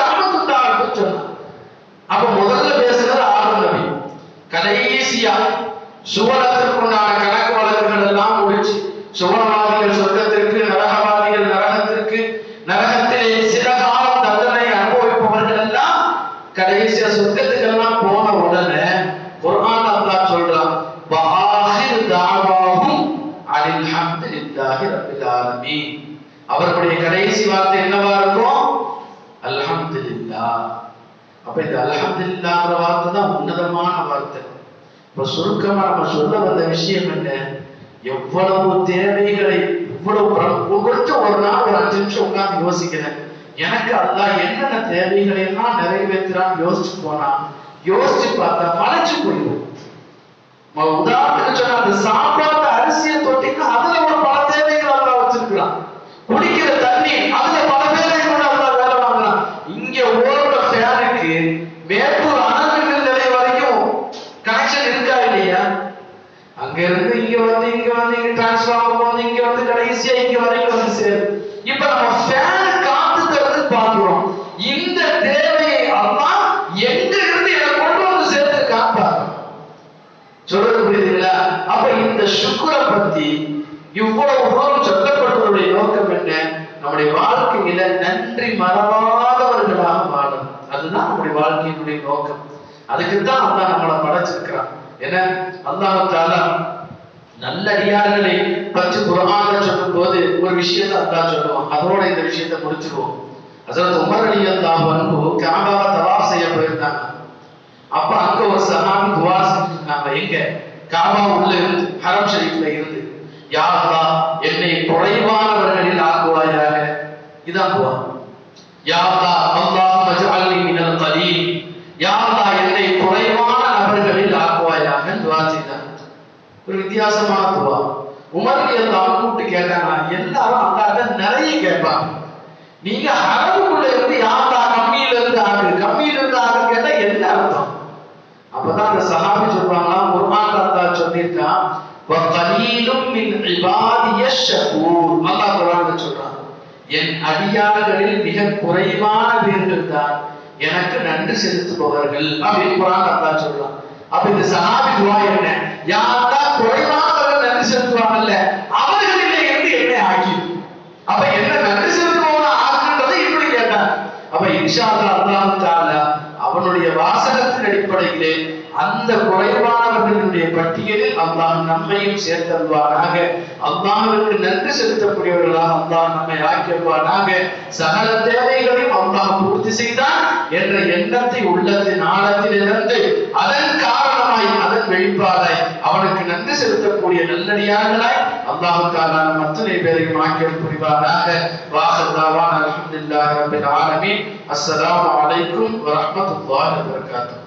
சுவனத்திற்குண்டான கணக்கு வழக்குகள் எல்லாம் முடிச்சு சுவனவாதிகள் சொர்க்கத்திற்கு, நரகவாதிகள் நரகத்திற்கு, நரகத்திலே சில காலம் தண்டனை அனுபவிப்பவர்கள் எல்லாம் கடைசியா சொர்க்கத்துக்கெல்லாம் போன உடனே குர்ஆன் அல்லாஹ் சொல்றான், வஆஹிர் தஅவாஹும் அல்ஹம்துலில்லாஹி ரப்பில் ஆலமீன். அவர்களுடைய கடைசி வார்த்தை என்னவா இருக்கும்? அல்ஹம்துலில்லாஹ். அப்ப இந்த அல்ஹம்துலில்லாஹ்ங்கற வார்த்தை தான் உன்னதமான வார்த்தை. இப்ப சுருக்கமா நம்ம சொல்ல வந்த விஷயம் என்ன? எவ்வளவு தேவைகளை, இவ்வளவு உங்களுக்கு ஒரு நாள் ஒரு 5 நிமிஷம் உட்கார்ந்து யோசிக்கிறேன், எனக்கு அல்லாஹ் என்னென்ன தேவைகளை எல்லாம் நிறைவேற்றுறான்னு யோசிச்சு போனா, யோசிச்சு பார்த்தா மலைச்சு போயிடும். உதாரணத்துக்கு சொன்னா, அந்த சாப்பாட்டு அரிசியை தொட்டினா அதுல ஒரு பல தேவைகள் அல்லாஹ் வச்சிருக்கிறான். குடிக்கிற தண்ணி அதுல பல தேவைகள் அல்லாஹ் வேலை வாங்கலாம். இங்க ஓடுற ஃபேனுக்கு மேட்டூர் அனல் மின் நிலையம் வரைக்கும் கனெக்ஷன் இருக்கா இல்லையா? அங்க இருந்து இங்க வந்து இங்க டிரான்ஸ்ஃபார்மர் வந்து இங்க வந்து கடைசியா இங்க வரைக்கும் வந்து சேரும். இப்ப நம்ம ஃபேன் காத்து தரது பாக்குறோம். இந்த தேவையை அல்லாஹ் எங்க இருந்து என்ன கொண்டு வந்து சேர்த்துருக்கான்னு பாருங்க. சொல்றது புரியுதுங்களா? அப்ப இந்த சுக்ர பத்தி இவ்வளவு தூரம் சொல்லப்பட்டவருடைய நோக்கம் என்ன? நம்முடைய வாழ்க்கையில நன்றி மறவாதவர்களாக வாழணும். அதுதான் நம்முடைய வாழ்க்கையினுடைய நோக்கம். அதுக்குத்தான் அல்லாஹ் நம்மளை படைச்சிருக்கிறான். என்ன அல்லாஹ் தஆலா நல்லடியார்களை பற்றி குர்ஆன்ல சொல்லும் போது ஒரு விஷயத்தை அல்லாஹ் சொல்லுவான். அதோட இந்த விஷயத்தை முடிச்சிருவோம். ஹஜ்ரத் உமர் ரலியல்லாஹு அன்ஹு கஅபாவை தவாஃப் செய்ய போயிருந்தாங்க. அப்ப அங்க ஒரு சஹாபி துஆ செஞ்சுட்டு இருந்தாங்க. எங்க? கஅபா உள்ள இருந்து, ஹரம் ஷரீஃப்ல இருந்து, யா அல்லாஹ் என்னை குறைவானவர்களில் ஆக்குவாயாக. இதான் துஆ. யா அல்லாஹ் அல்லாஹும்ம ஜஅல்னி மினல் கலீல். யா அல்லாஹ் என்னை குறைவான நபர்களில் ஆக்குவாயாக துஆ செய்தாங்க. ஒரு வித்தியாசமான துஆ. உமர் ரலியல்லாஹு அன்ஹு கூப்பிட்டு கேட்டாங்க. எல்லாரும் அல்லாஹ்ட்ட நிறைய கேட்பாங்க. நீங்க ஹரமுக்குள்ள இருந்து யா அல்லாஹ் கம்மியில இருந்து ஆக்கு, கம்மியில இருந்து ஆக்கு கேட்டா என்ன அர்த்தம்? அப்பதான் அந்த சஹாபி சொல்றாங்க, குர்ஆன்ல அல்லாஹ் சொல்லிருக்கான், வ கலீலும் மின் இபாதியஷ் ஷகூர். அல்லாஹ் குர்ஆன்ல சொல்றான், என் அடியார்களில் மிக குறைவான பேர்கள் தான் எனக்கு நன்றி செலுத்துபவர்கள் அப்படின்னு குர்ஆன்ல அல்லாஹ் சொல்றான். அப்ப இந்த சஹாபி துஆ என்ன? யா அல்லாஹ் குறைவானவர்கள் நன்றி செலுத்துவாங்கல்ல, அவர்களிலே இருந்து என்னை ஆக்கி. அப்ப என்ன நன்றி செலுத்துவோம் ஆக்குன்றதை இப்படி கேட்டாங்க. அப்ப இன்ஷா அல்லாஹ் அல்லாஹ் தஆலா அவனுடைய வாசகத்தின் அடிப்படையிலே அந்த குறைவானவர்களுடைய பட்டியலில் அல்லாஹ் நம்மையும் சேர்த்தல்வானாக. அல்லாஹ்விற்கு நன்றி செலுத்தக்கூடியவர்களாக அல்லாஹ் நம்மை ஆக்கிடுவானாக. சகல தேவைகளையும் அல்லாஹ் பூர்த்தி செய்தான் என்ற எண்ணத்தை உள்ளத்தின் ஆழத்திலிருந்து அதன் காரணமாய், அதன் வெளிப்பாடாய் அவனுக்கு நன்றி செலுத்தக்கூடிய நல்லடியார்களாய் அல்லாஹ் தஆலா நம் அத்தனை பேரையும் ஆக்கியல் புரிவானாக. வாஹிர் தஅவானா அல்ஹம்துலில்லாஹி ரப்பில் ஆலமீன். அஸ்ஸலாமு அலைக்கும் வ ரஹ்மத்துல்லாஹி வ பரகாத்துஹு.